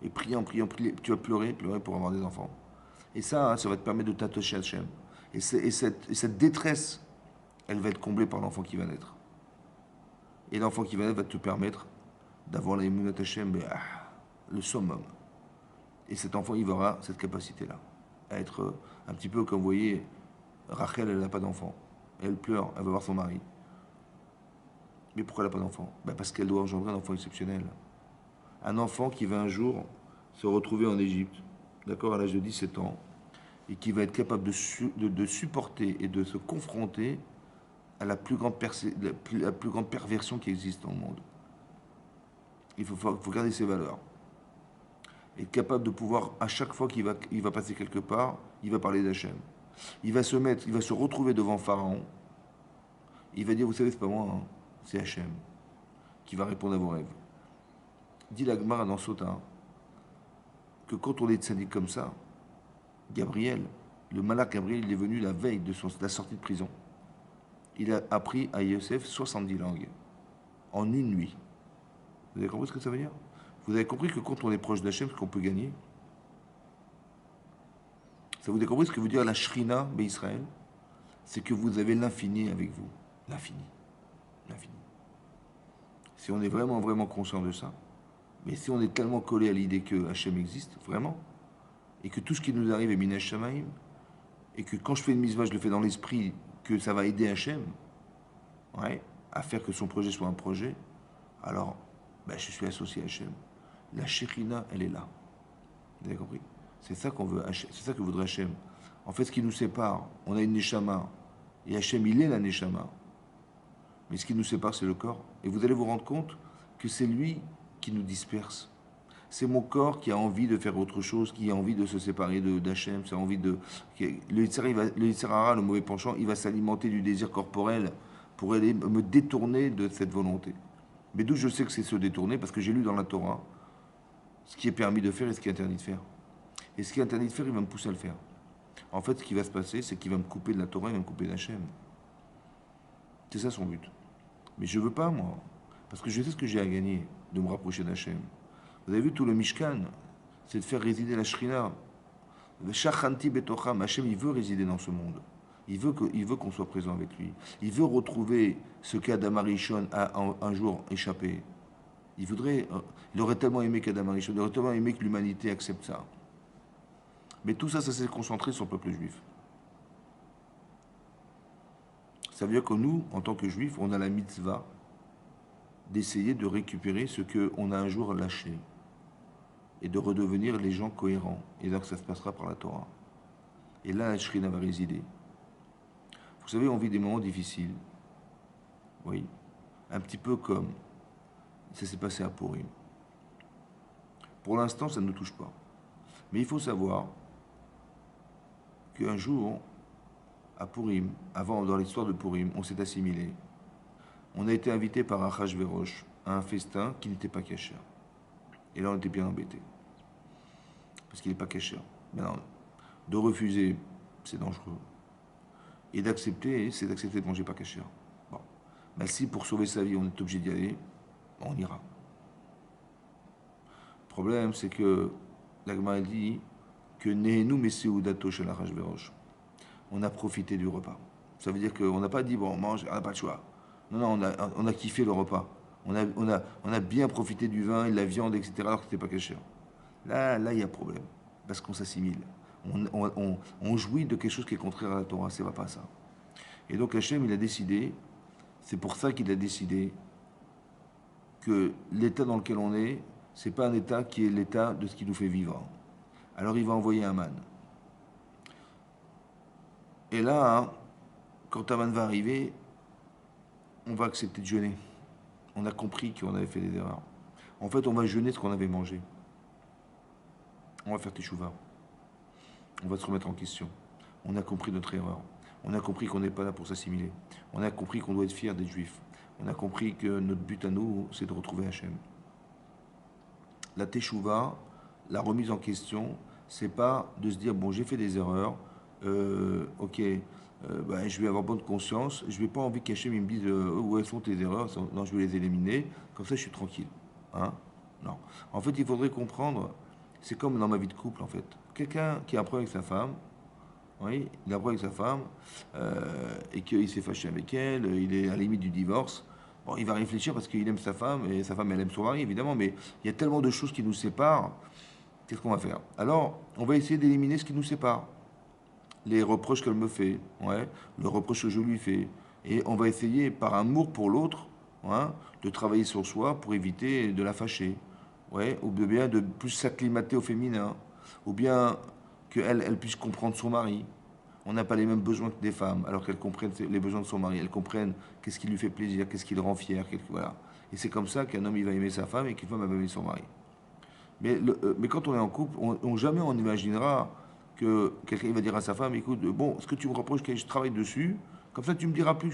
et priant, priant, priant. Tu vas pleurer, pleurer pour avoir des enfants. Et ça, hein, ça va te permettre de t'attacher à Hachem. Et cette détresse, elle va être comblée par l'enfant qui va naître. Et l'enfant qui va naître va te permettre d'avoir la Emunat Hachem, le summum. Et cet enfant, il aura cette capacité-là, à être un petit peu comme vous voyez, Rachel, elle n'a pas d'enfant. Elle pleure, elle va voir son mari. Mais pourquoi elle n'a pas d'enfant? Parce qu'elle doit engendrer un enfant exceptionnel. Un enfant qui va un jour se retrouver en Égypte, d'accord, à l'âge de 17 ans, et qui va être capable de supporter et de se confronter à la plus grande perversion qui existe dans le monde. Il faut garder ses valeurs. Être capable de pouvoir, à chaque fois qu'il va passer quelque part, il va parler d'Hachem. Il va se retrouver devant Pharaon. Il va dire, vous savez, c'est pas moi, hein, c'est Hachem qui va répondre à vos rêves. Dit la Gemara dans Sota que quand on est tzaddik comme ça, Gabriel, le malak Gabriel, il est venu la veille de la sortie de prison. Il a appris à Yosef 70 langues en une nuit. Vous avez compris ce que ça veut dire? Vous avez compris que quand on est proche d'Hachem, ce qu'on peut gagner? Ça vous avez compris ce que veut dire la Shrina Israël? C'est que vous avez l'infini avec vous. L'infini. L'infini. Si on est vraiment, vraiment conscient de ça, mais si on est tellement collé à l'idée que Hachem existe, vraiment, et que tout ce qui nous arrive est Minash Shamaim, et que quand je fais une mitzvah, je le fais dans l'esprit, que ça va aider Hachem, ouais, à faire que son projet soit un projet, alors je suis associé à Hachem. La Shekhina, elle est là. Vous avez compris? C'est ça qu'on veut, c'est ça que voudrait Hachem. En fait, ce qui nous sépare, on a une Neshama, et Hachem, il est la Neshama. Mais ce qui nous sépare, c'est le corps. Et vous allez vous rendre compte que c'est lui qui nous disperse. C'est mon corps qui a envie de faire autre chose, qui a envie de se séparer d'Hachem, c'est envie de... Le Yitzhara, le mauvais penchant, il va s'alimenter du désir corporel pour aller me détourner de cette volonté. Mais d'où je sais que c'est se détourner? Parce que j'ai lu dans la Torah ce qui est permis de faire et ce qui est interdit de faire. Et ce qui est interdit de faire, il va me pousser à le faire. En fait, ce qui va se passer, c'est qu'il va me couper de la Torah, il va me couper d'Hachem. C'est ça son but. Mais je veux pas, moi. Parce que je sais ce que j'ai à gagner de me rapprocher d'Hachem. Vous avez vu tout le Mishkan, c'est de faire résider la Shrina. Le Shachanti Betocham, Hachem, il veut résider dans ce monde. Il veut qu'on soit présent avec lui. Il veut retrouver ce qu'Adam Arishon a un jour échappé. Il aurait tellement aimé qu'Adam Arishon, il aurait tellement aimé que l'humanité accepte ça. Mais tout ça, ça s'est concentré sur le peuple juif. Ça veut dire que nous, en tant que juifs, on a la mitzvah d'essayer de récupérer ce qu'on a un jour lâché et de redevenir les gens cohérents. Et donc ça se passera par la Torah. Et là, la Shrina va résider. Vous savez, on vit des moments difficiles. Oui. Un petit peu comme ça s'est passé à Purim. Pour l'instant, ça ne nous touche pas. Mais il faut savoir qu'un jour, à Purim, avant dans l'histoire de Purim, on s'est assimilé. On a été invité par Achashverosh, à un festin qui n'était pas caché. Et là, on était bien embêtés. Parce qu'il n'est pas caché. Maintenant, de refuser, c'est dangereux. Et d'accepter, c'est d'accepter de manger pas caché. Bon. Mais si pour sauver sa vie, on est obligé d'y aller, on ira. Le problème, c'est que l'Agma dit que Nehenu Meseudato chez la Rajverosh. On a profité du repas. Ça veut dire qu'on n'a pas dit, bon, on mange, on n'a pas le choix. Non, non, on a kiffé le repas. On a bien profité du vin et de la viande, etc., alors que c'était pas caché. Là, il y a problème. Parce qu'on s'assimile. On jouit de quelque chose qui est contraire à la Torah. C'est pas ça. Et donc Hachem, il a décidé, c'est pour ça qu'il a décidé que l'état dans lequel on est, c'est pas un état qui est l'état de ce qui nous fait vivre. Alors il va envoyer un man. Et là, hein, quand Aman va arriver, on va accepter de jeûner. On a compris qu'on avait fait des erreurs. En fait, on va jeûner ce qu'on avait mangé. On va faire teshuva. On va se remettre en question. On a compris notre erreur. On a compris qu'on n'est pas là pour s'assimiler. On a compris qu'on doit être fier d'être juif. On a compris que notre but à nous, c'est de retrouver Hachem. La teshuva, la remise en question, c'est pas de se dire bon, j'ai fait des erreurs, ok, ben, je vais avoir bonne conscience, je vais pas envie qu'Hachem me dise où sont tes erreurs, non, je vais les éliminer, comme ça je suis tranquille. Hein? Non. En fait, il faudrait comprendre, c'est comme dans ma vie de couple en fait. Quelqu'un qui a un problème avec sa femme, oui, il a un problème avec sa femme, et qu'il s'est fâché avec elle, il est à la limite du divorce. Bon, il va réfléchir parce qu'il aime sa femme, et sa femme, elle aime son mari, évidemment, mais il y a tellement de choses qui nous séparent. Qu'est-ce qu'on va faire? Alors, on va essayer d'éliminer ce qui nous sépare. Les reproches qu'elle me fait, ouais, le reproche que je lui fais. Et on va essayer, par amour pour l'autre, hein, de travailler sur soi pour éviter de la fâcher. Ouais, ou bien de plus s'acclimater au féminin. Ou bien qu'elle puisse comprendre son mari. On n'a pas les mêmes besoins que des femmes, alors qu'elles comprennent les besoins de son mari. Elles comprennent qu'est-ce qui lui fait plaisir, qu'est-ce qui le rend fier. Voilà. Et c'est comme ça qu'un homme il va aimer sa femme et qu'une femme elle va aimer son mari. Mais quand on est en couple, jamais on imaginera que quelqu'un va dire à sa femme, écoute, bon, ce que tu me reproches, que je travaille dessus, comme ça tu me diras plus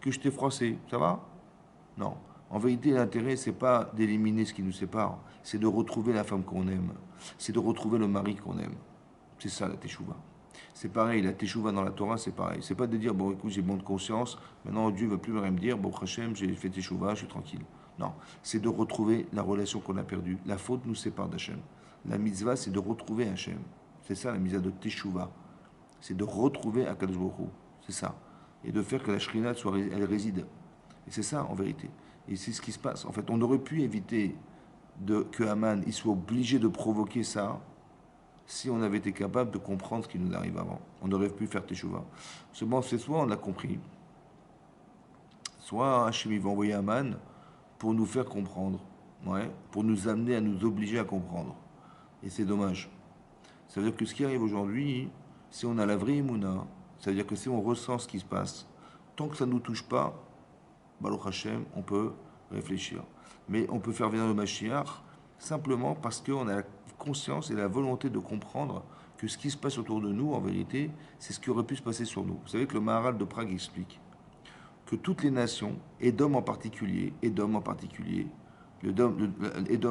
que je t'ai froissé. Ça va? Non. En vérité, l'intérêt, c'est pas d'éliminer ce qui nous sépare, c'est de retrouver la femme qu'on aime, c'est de retrouver le mari qu'on aime. C'est ça la teshuva. C'est pareil, la teshuva dans la Torah, c'est pareil. C'est pas de dire, bon, écoute, j'ai bonne conscience, maintenant Dieu ne va plus rien me dire, bon, Hachem, j'ai fait teshuva, je suis tranquille. Non, c'est de retrouver la relation qu'on a perdue. La faute nous sépare d'Hachem. La mitzvah, c'est de retrouver Hachem. C'est ça la mitzvah de teshuva. C'est de retrouver Akadosh Baruch Hu. C'est ça. Et de faire que la Shrina, elle réside. Et c'est ça, en vérité. Et c'est ce qui se passe. En fait, on aurait pu éviter que Haman il soit obligé de provoquer ça si on avait été capable de comprendre ce qui nous arrive avant. On aurait pu faire teshuva. Seulement, c'est soit on l'a compris, soit Hachem va envoyer Haman pour nous faire comprendre, ouais, pour nous amener à nous obliger à comprendre. Et c'est dommage. Ça veut dire que ce qui arrive aujourd'hui, si on a la vraie Emouna, ça veut dire que si on ressent ce qui se passe, tant que ça ne nous touche pas, Baruch Hashem, on peut réfléchir. Mais on peut faire venir le Mashiach simplement parce qu'on a la conscience et la volonté de comprendre que ce qui se passe autour de nous, en vérité, c'est ce qui aurait pu se passer sur nous. Vous savez que le Maharal de Prague explique que toutes les nations, Édom en particulier, Édom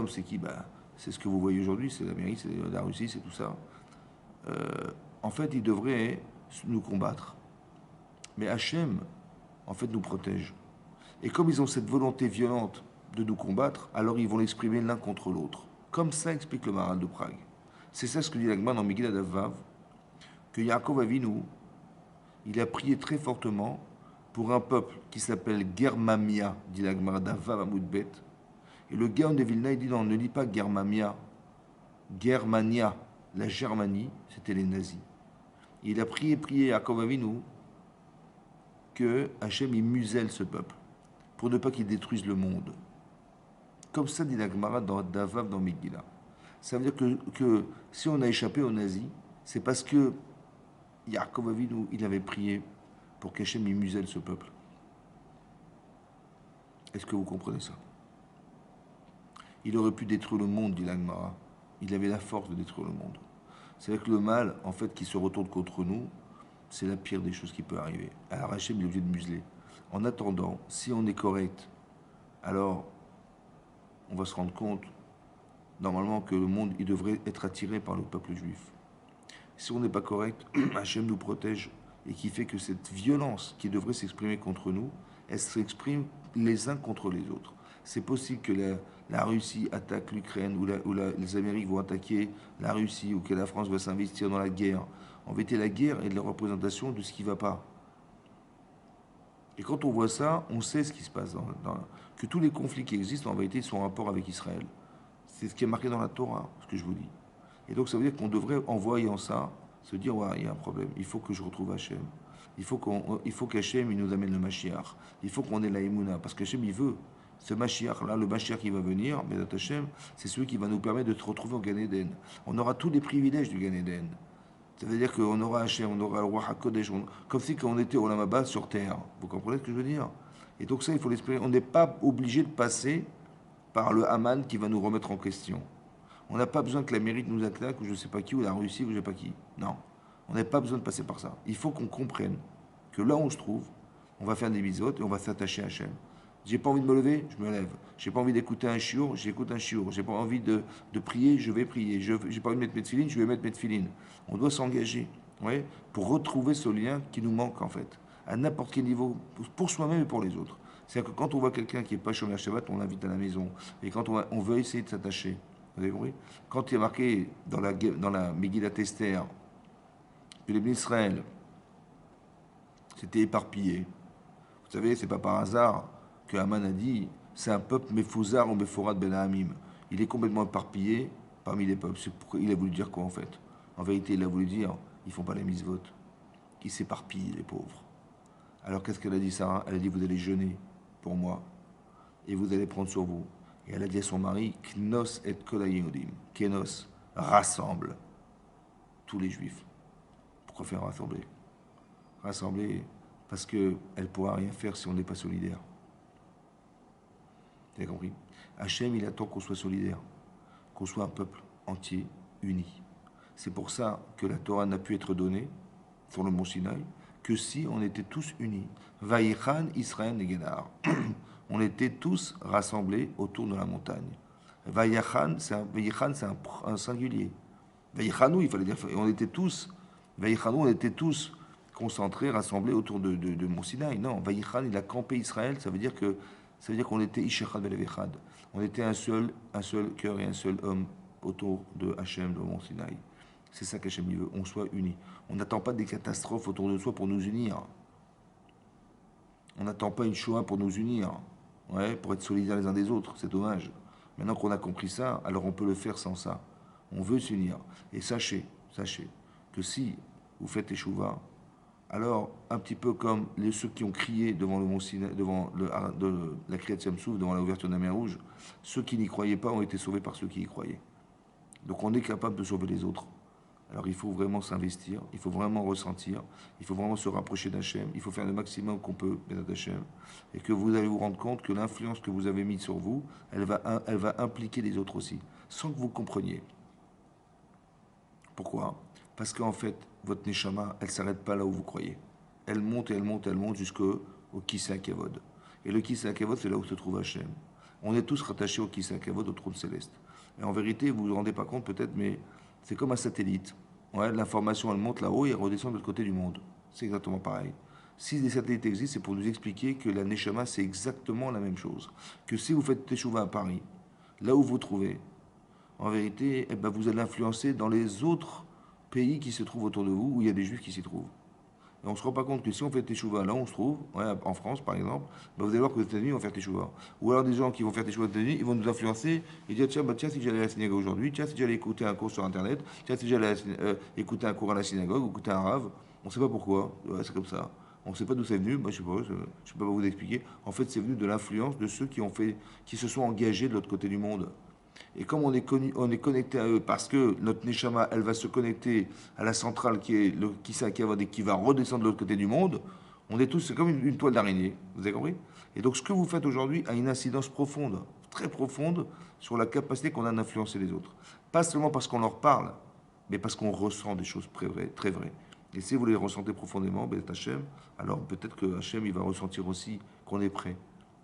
c'est qui? C'est ce que vous voyez aujourd'hui, c'est l'Amérique, c'est la Russie, c'est tout ça. En fait, ils devraient nous combattre. Mais Hachem, en fait, nous protège. Et comme ils ont cette volonté violente de nous combattre, alors ils vont l'exprimer l'un contre l'autre. Comme ça explique le Maharal de Prague. C'est ça ce que dit l'Agma dans Megillah Vav, que Yaakov Avinu, il a prié très fortement pour un peuple qui s'appelle Germamia, dit l'Agma d'Avav Amoudbet. Et le Gaon de Vilna, il dit non, ne dit pas Germamia, Germania, la Germanie, c'était les nazis. Et il a prié Yaakov Avinu que Hachem il muselle ce peuple pour ne pas qu'il détruise le monde. Comme ça dit la Gemara dans Davav dans Megillah. Ça veut dire que si on a échappé aux nazis, c'est parce que Yaakov Avinu, il avait prié pour qu'Hachem il muselle ce peuple. Est-ce que vous comprenez ça? Il aurait pu détruire le monde, dit la Gemara. Il avait la force de détruire le monde. C'est-à-dire que le mal, en fait, qui se retourne contre nous, c'est la pire des choses qui peut arriver. Alors Hachem il est obligé de museler. En attendant, si on est correct, alors on va se rendre compte, normalement, que le monde, il devrait être attiré par le peuple juif. Si on n'est pas correct, Hachem nous protège et qui fait que cette violence qui devrait s'exprimer contre nous, elle s'exprime les uns contre les autres. C'est possible que la Russie attaque l'Ukraine ou les Amériques vont attaquer la Russie ou que la France va s'investir dans la guerre. En vérité, la guerre est la représentation de ce qui ne va pas. Et quand on voit ça, on sait ce qui se passe. Que tous les conflits qui existent, en vérité, sont en rapport avec Israël. C'est ce qui est marqué dans la Torah, ce que je vous dis. Et donc ça veut dire qu'on devrait, en voyant ça, se dire, ouais, il y a un problème, il faut que je retrouve Hachem. Il faut qu'Hachem il nous amène le Mashiach. Il faut qu'on ait la Emouna, parce qu'Hachem il veut. Ce Mashiach-là, le Mashiach qui va venir, Bézat Hachem, c'est celui qui va nous permettre de se retrouver au Gan Eden. On aura tous les privilèges du Gan Eden. Ça veut dire qu'on aura Hachem, on aura le roi HaKodesh, comme si quand on était au Lamaba sur terre. Vous comprenez ce que je veux dire? Et donc ça, il faut l'espérer. On n'est pas obligé de passer par le Haman qui va nous remettre en question. On n'a pas besoin que l'Amérique nous attaque, ou je ne sais pas qui, ou la Russie, ou je ne sais pas qui. Non. On n'a pas besoin de passer par ça. Il faut qu'on comprenne que là où on se trouve, on va faire des bisotes et on va s'attacher à Hachem. J'ai pas envie de me lever, je me lève. J'ai pas envie d'écouter un chiour, j'écoute un chiour. J'ai pas envie de prier, je vais prier. J'ai pas envie de mettre mes tefilines, je vais mettre mes tefilines. On doit s'engager, ouais, pour retrouver ce lien qui nous manque en fait, à n'importe quel niveau, pour soi-même et pour les autres. C'est-à-dire que quand on voit quelqu'un qui n'est pas chômeur Shabbat, on l'invite à la maison. Et quand on veut essayer de s'attacher, vous avez compris? Quand il est marqué dans la Megillat Esther que les Israël s'étaient éparpillés, vous savez, c'est pas par hasard que Haman a dit c'est un peuple Mefouzar ou Meforat Ben Hamim. Il est complètement éparpillé parmi les peuples. Il a voulu dire quoi en fait? En vérité, il a voulu dire ils font pas les mitzvot. Ils s'éparpillent, les pauvres. Alors qu'est-ce qu'elle a dit, Sarah? Elle a dit vous allez jeûner pour moi et vous allez prendre sur vous. Et elle a dit à son mari Knos et Kolayehudim. Kenos rassemble tous les juifs. Pourquoi faire rassembler? Rassembler parce qu'elle ne pourra rien faire si on n'est pas solidaire. Vous avez compris? Hachem, il attend qu'on soit solidaire, qu'on soit un peuple entier, uni. C'est pour ça que la Torah n'a pu être donnée sur le mont Sinaï que si on était tous unis. Vaïchan Israël Negenar. On était tous rassemblés autour de la montagne. Vaïchan, c'est un singulier. Vaïchanou, il fallait dire, on était tous, Vaïchanou, on était tous concentrés, rassemblés autour de Mont Sinaï. Non, Vaïchan, il a campé Israël, ça veut dire qu'on était Ishechad Belevechad. On était un seul cœur et un seul homme autour de Hachem, de Mont Sinaï. C'est ça qu'Hachem veut, on soit unis. On n'attend pas des catastrophes autour de soi pour nous unir. On n'attend pas une Shoah pour nous unir, ouais, pour être solidaires les uns des autres, c'est dommage. Maintenant qu'on a compris ça, alors on peut le faire sans ça. On veut s'unir. Et sachez que si vous faites échouva, alors un petit peu comme ceux qui ont crié devant le mont Sinaï, devant la Kriyat Yam-Souf, devant l'ouverture de la mer Rouge, ceux qui n'y croyaient pas ont été sauvés par ceux qui y croyaient. Donc on est capable de sauver les autres. Alors il faut vraiment s'investir, il faut vraiment ressentir, il faut vraiment se rapprocher d'Hachem, il faut faire le maximum qu'on peut d'Hachem, et que vous allez vous rendre compte que l'influence que vous avez mise sur vous, elle va impliquer les autres aussi, sans que vous compreniez. Pourquoi? Parce qu'en fait, votre Neshama, elle ne s'arrête pas là où vous croyez. Elle monte et elle monte, elle monte jusqu'au Kisei Kavod. Et le Kisei Kavod, c'est là où se trouve Hachem. On est tous rattachés au Kisei Kavod, au trône céleste. Et en vérité, vous ne vous rendez pas compte peut-être, mais c'est comme un satellite. Ouais, l'information, elle monte là-haut et elle redescend de l'autre côté du monde. C'est exactement pareil. Si des satellites existent, c'est pour nous expliquer que la Neshama, c'est exactement la même chose. Que si vous faites Teshuvah à Paris, là où vous vous trouvez, en vérité, eh ben, vous allez influencer dans les autres pays qui se trouvent autour de vous, où il y a des juifs qui s'y trouvent. Et on ne se rend pas compte que si on fait Teshuvah là où on se trouve, ouais, en France par exemple, ben vous allez voir que les États-Unis vont faire Teshuvah. Ou alors des gens qui vont faire Teshuvah aux États-Unis, ils vont nous influencer et dire tiens, si j'allais à la synagogue aujourd'hui, tiens, si j'allais écouter un cours sur Internet, tiens, si j'allais écouter un cours à la synagogue, ou écouter un rave, on ne sait pas pourquoi, ouais, c'est comme ça. On ne sait pas d'où c'est venu, moi, je ne peux pas vous expliquer. En fait, c'est venu de l'influence de ceux qui se sont engagés de l'autre côté du monde. Et comme on est connecté à eux, parce que notre Neshama, elle va se connecter à la centrale qui est le Kisei Kavod et qui va redescendre de l'autre côté du monde, on est tous, c'est comme une toile d'araignée. Vous avez compris? Et donc ce que vous faites aujourd'hui a une incidence profonde, très profonde, sur la capacité qu'on a d'influencer les autres. Pas seulement parce qu'on leur parle, mais parce qu'on ressent des choses très vraies, très vraies. Et si vous les ressentez profondément, ben Hachem, alors peut-être que Hachem, il va ressentir aussi qu'on est prêt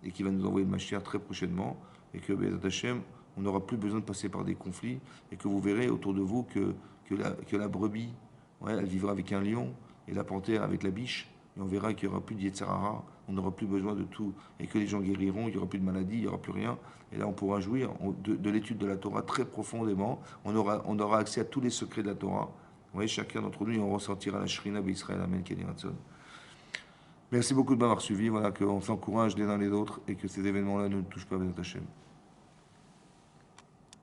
et qu'il va nous envoyer le Mashiach très prochainement. et que Bezat Hashem, on n'aura plus besoin de passer par des conflits et que vous verrez autour de vous que la brebis, ouais, elle vivra avec un lion et la panthère avec la biche. Et on verra qu'il n'y aura plus de Yetzer Hara, on n'aura plus besoin de tout, et que les gens guériront, il n'y aura plus de maladies, il n'y aura plus rien. Et là, on pourra jouir de l'étude de la Torah très profondément. On aura accès à tous les secrets de la Torah. Vous voyez, chacun d'entre nous, on ressentira la Shrina B'Israël. Amen, Kenny Ratson. Merci beaucoup de m'avoir suivi. Voilà, qu'on s'encourage les uns les autres et que ces événements-là ne nous touchent pas, Bezat Hashem.